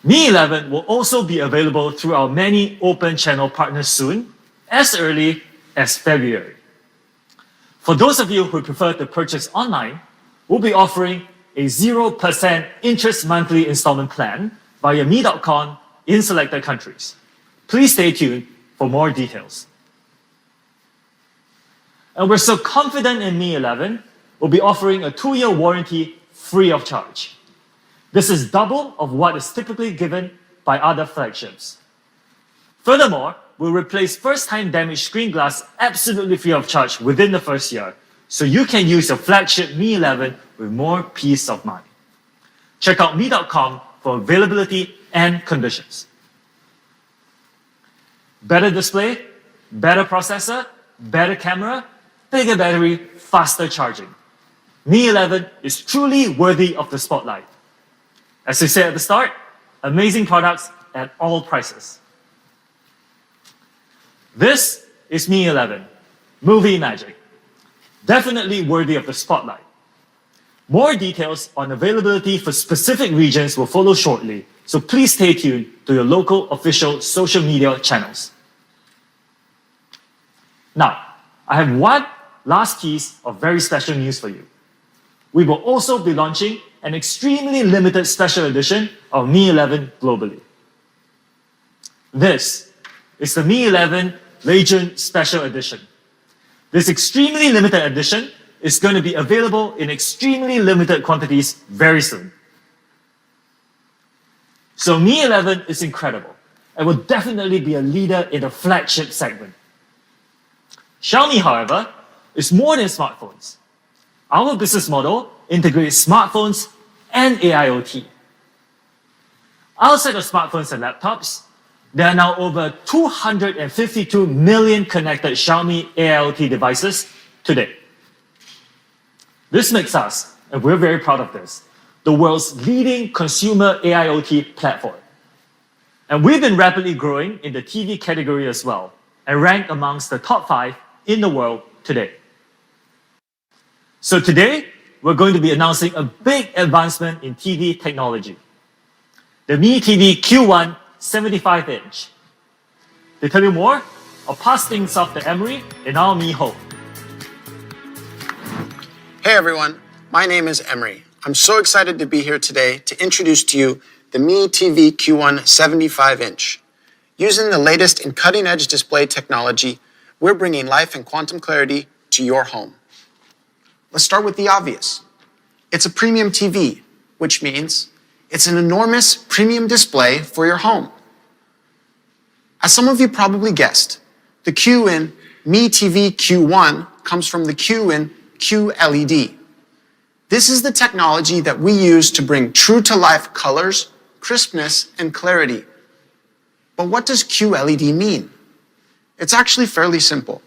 Mi 11 will also be available through our many open channel partners soon, as early as February. For those of you who prefer to purchase online, we'll be offering a 0% interest monthly installment plan via mi.com in selected countries. Please stay tuned for more details. And we're so confident in Mi 11, we'll be offering a 2-year warranty free of charge. This is double of what is typically given by other flagships. Furthermore, we'll replace first-time damaged screen glass absolutely free of charge within the first year, so you can use your flagship Mi 11 with more peace of mind. Check out mi.com for availability and conditions. Better display, better processor, better camera, bigger battery, faster charging. Mi 11 is truly worthy of the spotlight. As we said at the start, amazing products at all prices. This is Mi 11, movie magic. Definitely worthy of the spotlight. More details on availability for specific regions will follow shortly, so please stay tuned to your local official social media channels. Now, I have one last piece of very special news for you. We will also be launching an extremely limited special edition of Mi 11 globally. This is the Mi 11 Legend Special Edition. This extremely limited edition is going to be available in extremely limited quantities very soon. So Mi 11 is incredible and will definitely be a leader in the flagship segment. Xiaomi, however, is more than smartphones. Our business model integrates smartphones and AIoT. Outside of smartphones and laptops, there are now over 252 million connected Xiaomi AIoT devices today. This makes us, and we're very proud of this, the world's leading consumer AIoT platform. And we've been rapidly growing in the TV category as well, and ranked amongst the top 5 in the world today. So today, we're going to be announcing a big advancement in TV technology. The Mi TV Q1 75-inch. To tell you more, I'll pass things off to Emery in our Mi home. Hey everyone, my name is Emery. I'm so excited to be here today to introduce to you the Mi TV Q1 75-inch. Using the latest in cutting-edge display technology, we're bringing life and quantum clarity to your home. Let's start with the obvious. It's a premium TV, which means it's an enormous premium display for your home. As some of you probably guessed, the Q in Mi TV Q1 comes from the Q in QLED. This is the technology that we use to bring true-to-life colors, crispness, and clarity. But what does QLED mean? It's actually fairly simple.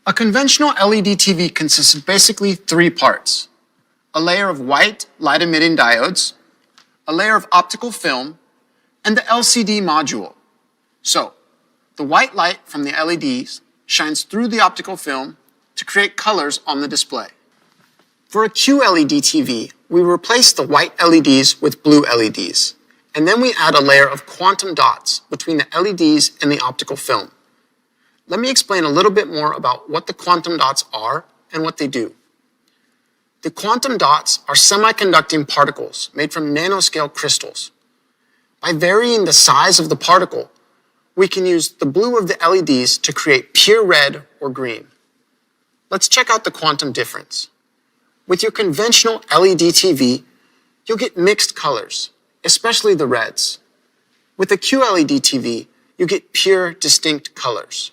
A conventional LED TV consists of basically 3 parts. A layer of white light-emitting diodes, a layer of optical film, and the LCD module. So, the white light from the LEDs shines through the optical film to create colors on the display. For a QLED TV, we replace the white LEDs with blue LEDs, and then we add a layer of quantum dots between the LEDs and the optical film. Let me explain a little bit more about what the quantum dots are and what they do. The quantum dots are semiconducting particles made from nanoscale crystals. By varying the size of the particle, we can use the blue of the LEDs to create pure red or green. Let's check out the quantum difference. With your conventional LED TV, you'll get mixed colors, especially the reds. With a QLED TV, you get pure, distinct colors.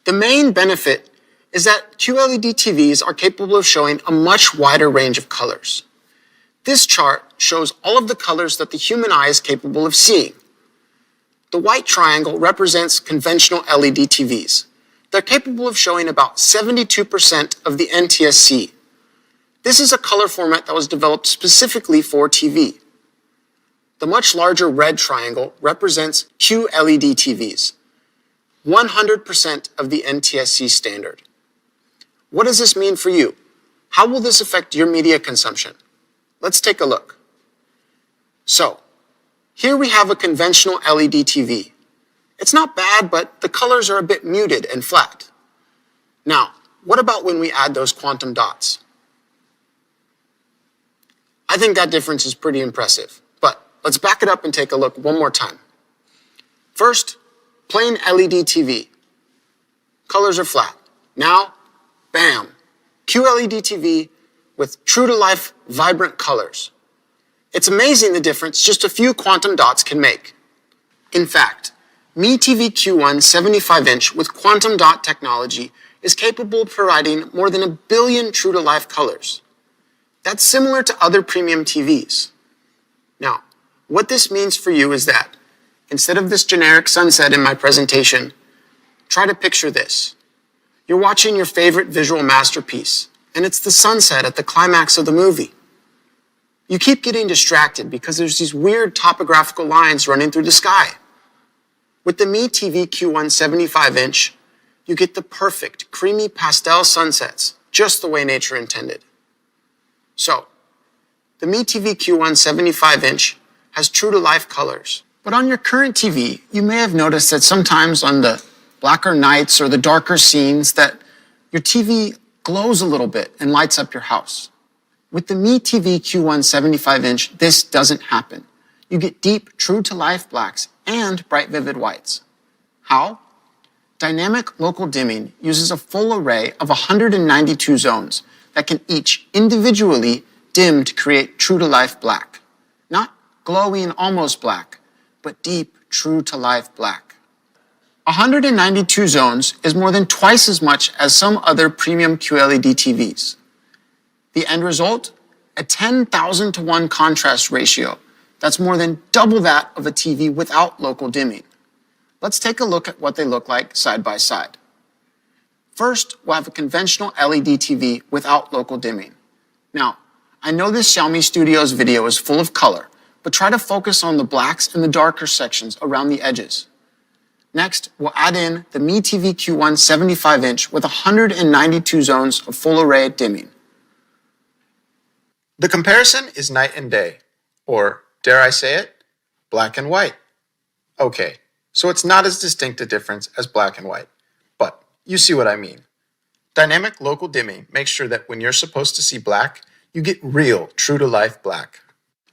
The main benefit is that QLED TVs are capable of showing a much wider range of colors. This chart shows all of the colors that the human eye is capable of seeing. The white triangle represents conventional LED TVs. They're capable of showing about 72% of the NTSC. This is a color format that was developed specifically for TV. The much larger red triangle represents QLED TVs, 100% of the NTSC standard. What does this mean for you? How will this affect your media consumption? Let's take a look. So, here we have a conventional LED TV. It's not bad, but the colors are a bit muted and flat. Now, what about when we add those quantum dots? I think that difference is pretty impressive, but let's back it up and take a look one more time. First, plain LED TV. Colors are flat. Now, bam, QLED TV with true-to-life, vibrant colors. It's amazing the difference just a few quantum dots can make. In fact, Mi TV Q1 75-inch with quantum dot technology is capable of providing more than 1 billion true-to-life colors. That's similar to other premium TVs. Now, what this means for you is that instead of this generic sunset in my presentation, try to picture this. You're watching your favorite visual masterpiece, and it's the sunset at the climax of the movie. You keep getting distracted because there's these weird topographical lines running through the sky. With the Mi TV Q1 75-inch, you get the perfect, creamy pastel sunsets, just the way nature intended. So, the Mi TV Q1 75-inch has true-to-life colors. But on your current TV, you may have noticed that sometimes on the blacker nights or the darker scenes that your TV glows a little bit and lights up your house. With the Mi TV Q1 75-inch, this doesn't happen. You get deep, true-to-life blacks and bright, vivid whites. How? Dynamic local dimming uses a full array of 192 zones that can each individually dim to create true-to-life black. Not glowing almost black, but deep, true-to-life black. 192 zones is more than twice as much as some other premium QLED TVs. The end result? A 10,000 to 1 contrast ratio. That's more than double that of a TV without local dimming. Let's take a look at what they look like side by side. First, we'll have a conventional LED TV without local dimming. Now, I know this Xiaomi Studios video is full of color, but try to focus on the blacks and the darker sections around the edges. Next, we'll add in the Mi TV Q1 75-inch with 192 zones of full array dimming. The comparison is night and day, or, dare I say it, black and white. Okay, so it's not as distinct a difference as black and white, but you see what I mean. Dynamic local dimming makes sure that when you're supposed to see black, you get real, true-to-life black.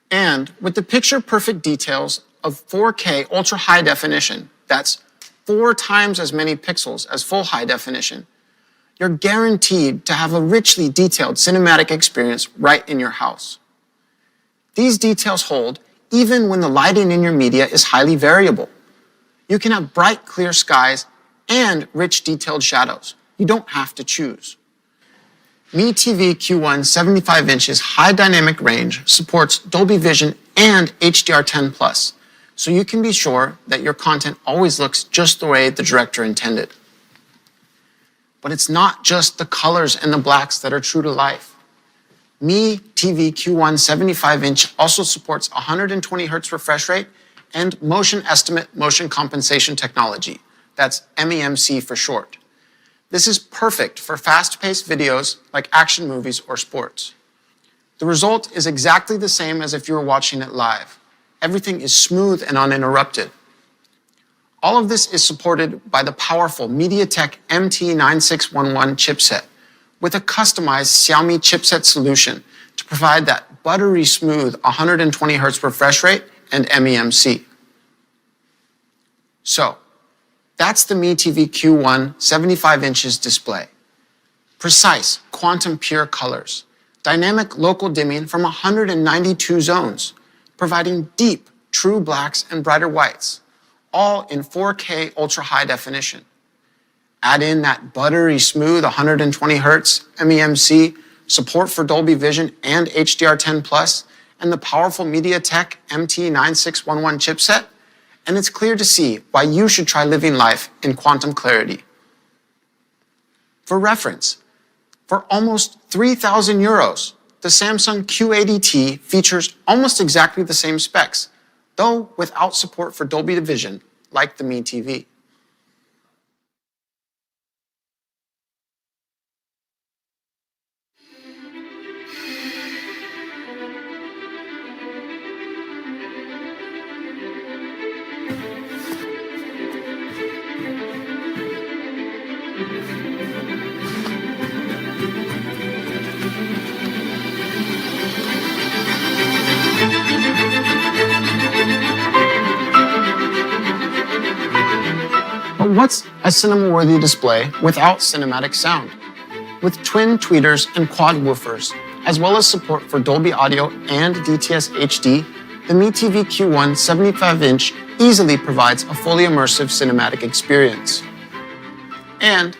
And with the picture-perfect details of 4K ultra-high definition, that's 4 times as many pixels as full high definition, you're guaranteed to have a richly detailed cinematic experience right in your house. These details hold even when the lighting in your media is highly variable. You can have bright, clear skies and rich, detailed shadows. You don't have to choose. Mi TV Q1 75-inch's high dynamic range supports Dolby Vision and HDR10+, so you can be sure that your content always looks just the way the director intended. But it's not just the colors and the blacks that are true to life. Mi TV Q1 75-inch also supports 120 Hz refresh rate and motion estimate motion compensation technology. That's MEMC for short. This is perfect for fast-paced videos like action movies or sports. The result is exactly the same as if you were watching it live. Everything is smooth and uninterrupted. All of this is supported by the powerful MediaTek MT9611 chipset with a customized Xiaomi chipset solution to provide that buttery smooth 120 Hz refresh rate and MEMC. So, that's the Mi TV Q1 75 inches display. Precise, quantum pure colors, dynamic local dimming from 192 zones, providing deep, true blacks and brighter whites, all in 4K ultra-high definition. Add in that buttery smooth 120 Hz MEMC, support for Dolby Vision and HDR10+, and the powerful MediaTek MT9611 chipset, and it's clear to see why you should try living life in quantum clarity. For reference, for almost 3,000 euros, the Samsung Q80T features almost exactly the same specs, though without support for Dolby Vision, like the Mi TV. But what's a cinema-worthy display without cinematic sound? With twin tweeters and quad woofers, as well as support for Dolby Audio and DTS HD, the Mi TV Q1 75-inch easily provides a fully immersive cinematic experience. And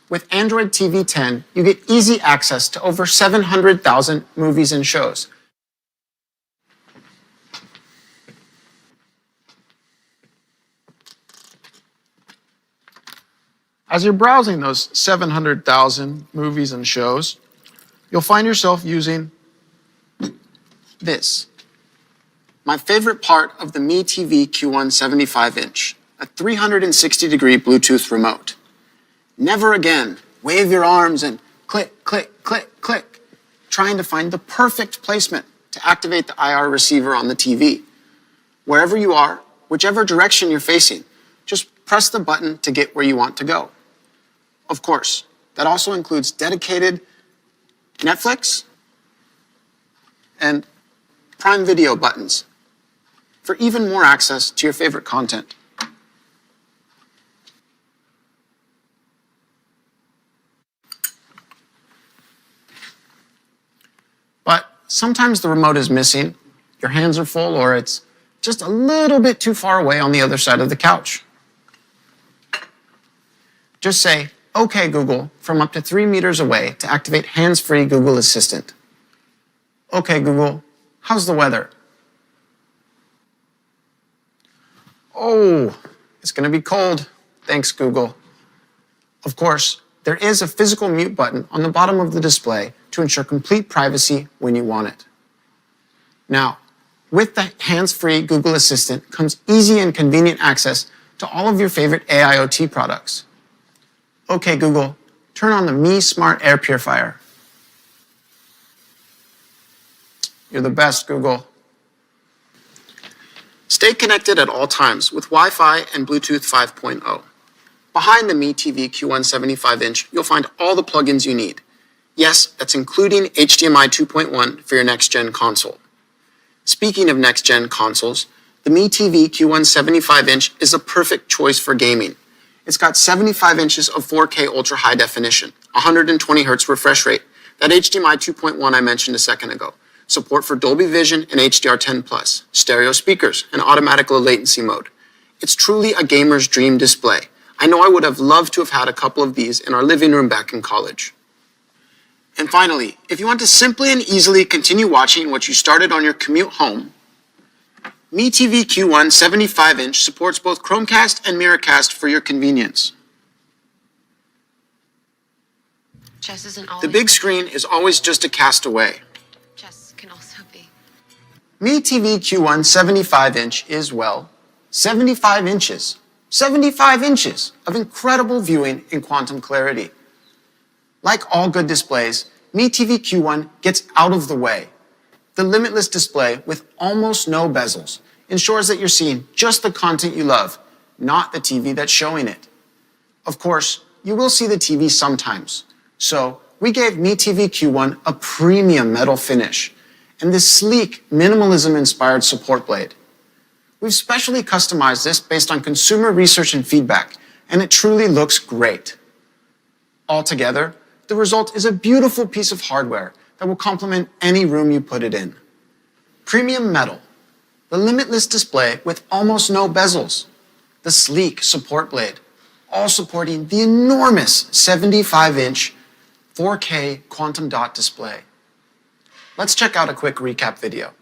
with Android TV 10, you get easy access to over 700,000 movies and shows. As you're browsing those 700,000 movies and shows, you'll find yourself using this. My favorite part of the Mi TV Q1 75-inch, a 360-degree Bluetooth remote. Never again wave your arms and click, click, click, click, trying to find the perfect placement to activate the IR receiver on the TV. Wherever you are, whichever direction you're facing, just press the button to get where you want to go. Of course, that also includes dedicated Netflix and Prime Video buttons for even more access to your favorite content. But sometimes the remote is missing, your hands are full, or it's just a little bit too far away on the other side of the couch. Just say, "Okay, Google," from up to 3 meters away to activate hands-free Google Assistant. "Okay, Google, how's the weather?" "Oh, it's gonna be cold. Thanks, Google." Of course, there is a physical mute button on the bottom of the display to ensure complete privacy when you want it. Now, with the hands-free Google Assistant comes easy and convenient access to all of your favorite AIoT products. "Okay, Google, turn on the Mi Smart Air Purifier." You're the best, Google. Stay connected at all times with Wi-Fi and Bluetooth 5.0. Behind the Mi TV Q1 75-inch, you'll find all the plugins you need. Yes, that's including HDMI 2.1 for your next-gen console. Speaking of next-gen consoles, the Mi TV Q1 75-inch is a perfect choice for gaming. It's got 75 inches of 4K ultra high definition, 120 Hz refresh rate, that HDMI 2.1 I mentioned a second ago, support for Dolby Vision and HDR10+, stereo speakers, and automatic low latency mode. It's truly a gamer's dream display. I know I would have loved to have had a couple of these in our living room back in college. And finally, if you want to simply and easily continue watching what you started on your commute home, Mi TV Q1 75-inch supports both Chromecast and Miracast for your convenience. Chess isn't always The big screen is always just a cast away. Chess can also be. Mi TV Q1 75-inch is, well, 75 inches. 75 inches of incredible viewing in quantum clarity. Like all good displays, Mi TV Q1 gets out of the way. The limitless display with almost no bezels ensures that you're seeing just the content you love, not the TV that's showing it. Of course, you will see the TV sometimes. So we gave Mi TV Q1 a premium metal finish and this sleek, minimalism-inspired support blade. We've specially customized this based on consumer research and feedback, and it truly looks great. Altogether, the result is a beautiful piece of hardware that will complement any room you put it in. Premium metal, the limitless display with almost no bezels, the sleek support blade, all supporting the enormous 75-inch 4K quantum dot display. Let's check out a quick recap video.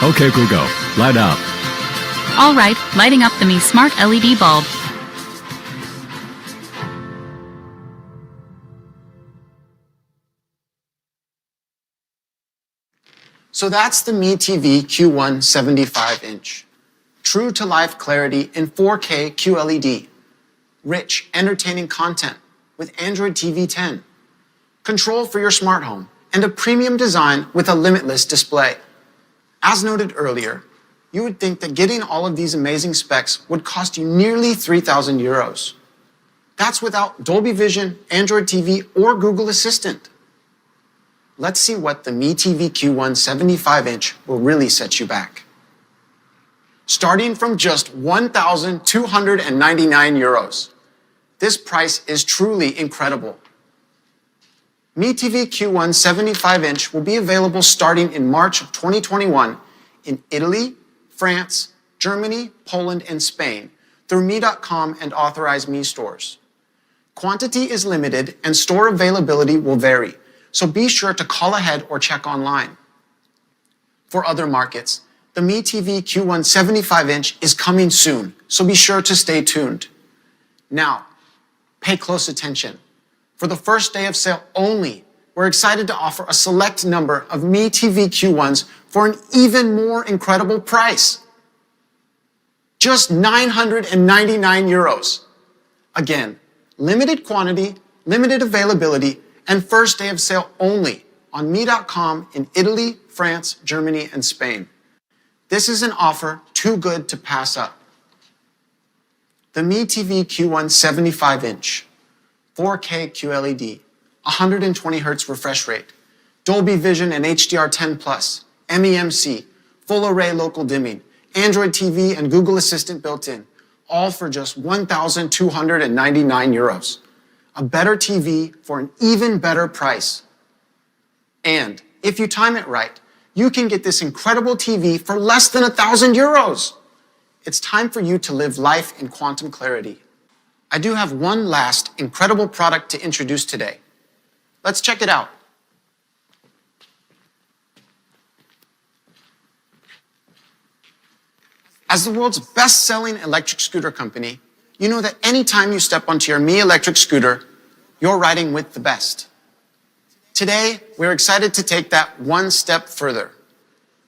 Okay, Google, light up. All right, lighting up the Mi Smart LED bulb. So that's the Mi TV Q1 75-inch. True to life clarity in 4K QLED. Rich, entertaining content with Android TV 10. Control for your smart home and a premium design with a limitless display. As noted earlier, you would think that getting all of these amazing specs would cost you nearly 3,000 euros. That's without Dolby Vision, Android TV, or Google Assistant. Let's see what the Mi TV Q1 75-inch will really set you back. Starting from just 1,299 euros. This price is truly incredible. Mi TV Q1 75-inch will be available starting in March of 2021 in Italy, France, Germany, Poland, and Spain through Mi.com and authorized Mi stores. Quantity is limited and store availability will vary, so be sure to call ahead or check online. For other markets, the Mi TV Q1 75-inch is coming soon, so be sure to stay tuned. Now, pay close attention. For the first day of sale only, we're excited to offer a select number of Mi TV Q1s for an even more incredible price. Just 999 euros. Again, limited quantity, limited availability, and first day of sale only on Mi.com in Italy, France, Germany, and Spain. This is an offer too good to pass up. The Mi TV Q1 75-inch, 4K QLED, 120 Hz refresh rate, Dolby Vision and HDR10+, MEMC, full array local dimming, Android TV and Google Assistant built in, all for just 1,299 euros. A better TV for an even better price. And if you time it right, you can get this incredible TV for less than 1,000 euros. It's time for you to live life in quantum clarity. I do have one last incredible product to introduce today. Let's check it out. As the world's best-selling electric scooter company, you know that anytime you step onto your Mi electric scooter, you're riding with the best. Today, we're excited to take that one step further.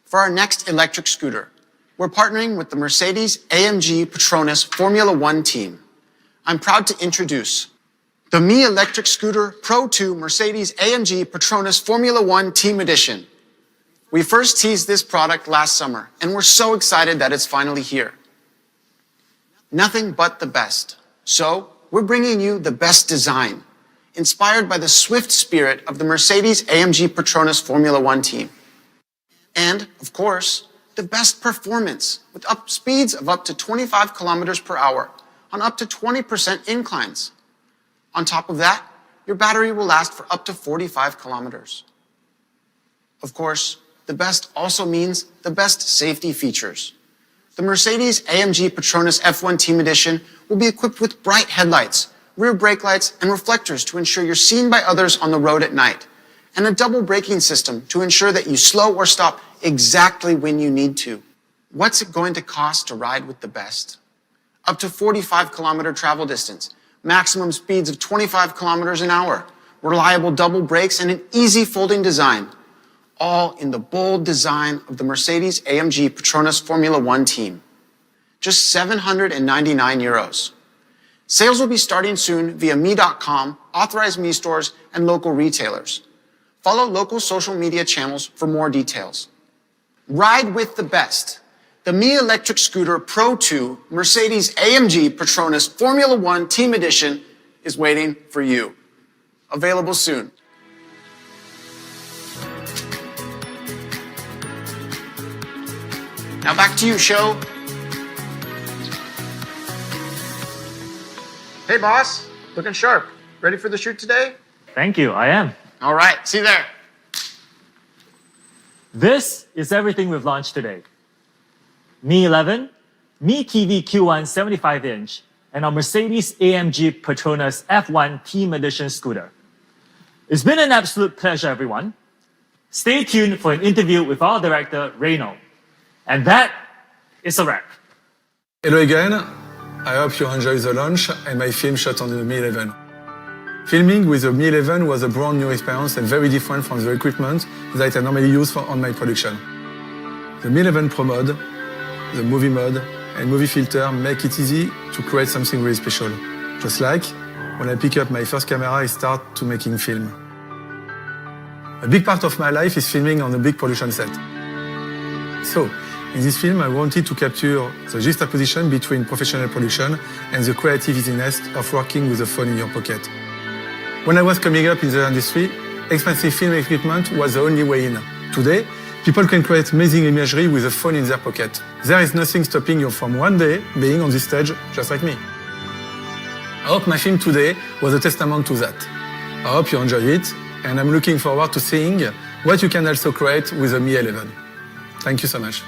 For our next electric scooter, we're partnering with the Mercedes-AMG Petronas Formula One team. I'm proud to introduce the Mi Electric Scooter Pro 2 Mercedes-AMG Petronas Formula One Team Edition. We first teased this product last summer, and we're so excited that it's finally here. Nothing but the best. So, we're bringing you the best design, inspired by the swift spirit of the Mercedes-AMG Petronas Formula One team. And, of course, the best performance, with speeds of up to 25 kilometers per hour on up to 20% inclines. On top of that, your battery will last for up to 45 kilometers. Of course, the best also means the best safety features. The Mercedes-AMG Petronas F1 Team Edition will be equipped with bright headlights, rear brake lights, and reflectors to ensure you're seen by others on the road at night, and a double braking system to ensure that you slow or stop exactly when you need to. What's it going to cost to ride with the best? Up to 45-kilometer travel distance, maximum speeds of 25 kilometers an hour, reliable double brakes, and an easy folding design, all in the bold design of the Mercedes-AMG Petronas Formula One team. Just 799 euros. Sales will be starting soon via Mi.com, authorized Mi stores, and local retailers. Follow local social media channels for more details. Ride with the best. The Mi Electric Scooter Pro 2 Mercedes-AMG Petronas Formula One Team Edition is waiting for you. Available soon. Now back to you, Show. Hey, boss. Looking sharp. Ready for the shoot today? Thank you, I am. All right, see you there. This is everything we've launched today. Mi 11, Mi TV Q1 75-inch, and our Mercedes-AMG Petronas F1 Team Edition scooter. It's been an absolute pleasure, everyone. Stay tuned for an interview with our director, Reyno. And that is a wrap. Hello again. I hope you enjoy the launch and my film shot on the Mi 11. Filming with the Mi 11 was a brand new experience and very different from the equipment that I normally use on my production. The Mi 11 Pro mode, the movie mode, and movie filter make it easy to create something really special. Just like when I pick up my first camera, I start to making film. A big part of my life is filming on a big production set. So, in this film, I wanted to capture the juxtaposition between professional production and the creative easiness of working with a phone in your pocket. When I was coming up in the industry, expensive film equipment was the only way in. Today, people can create amazing imagery with a phone in their pocket. There is nothing stopping you from one day being on this stage just like me. I hope my film today was a testament to that. I hope you enjoy it, and I'm looking forward to seeing what you can also create with the Mi 11. Thank you so much.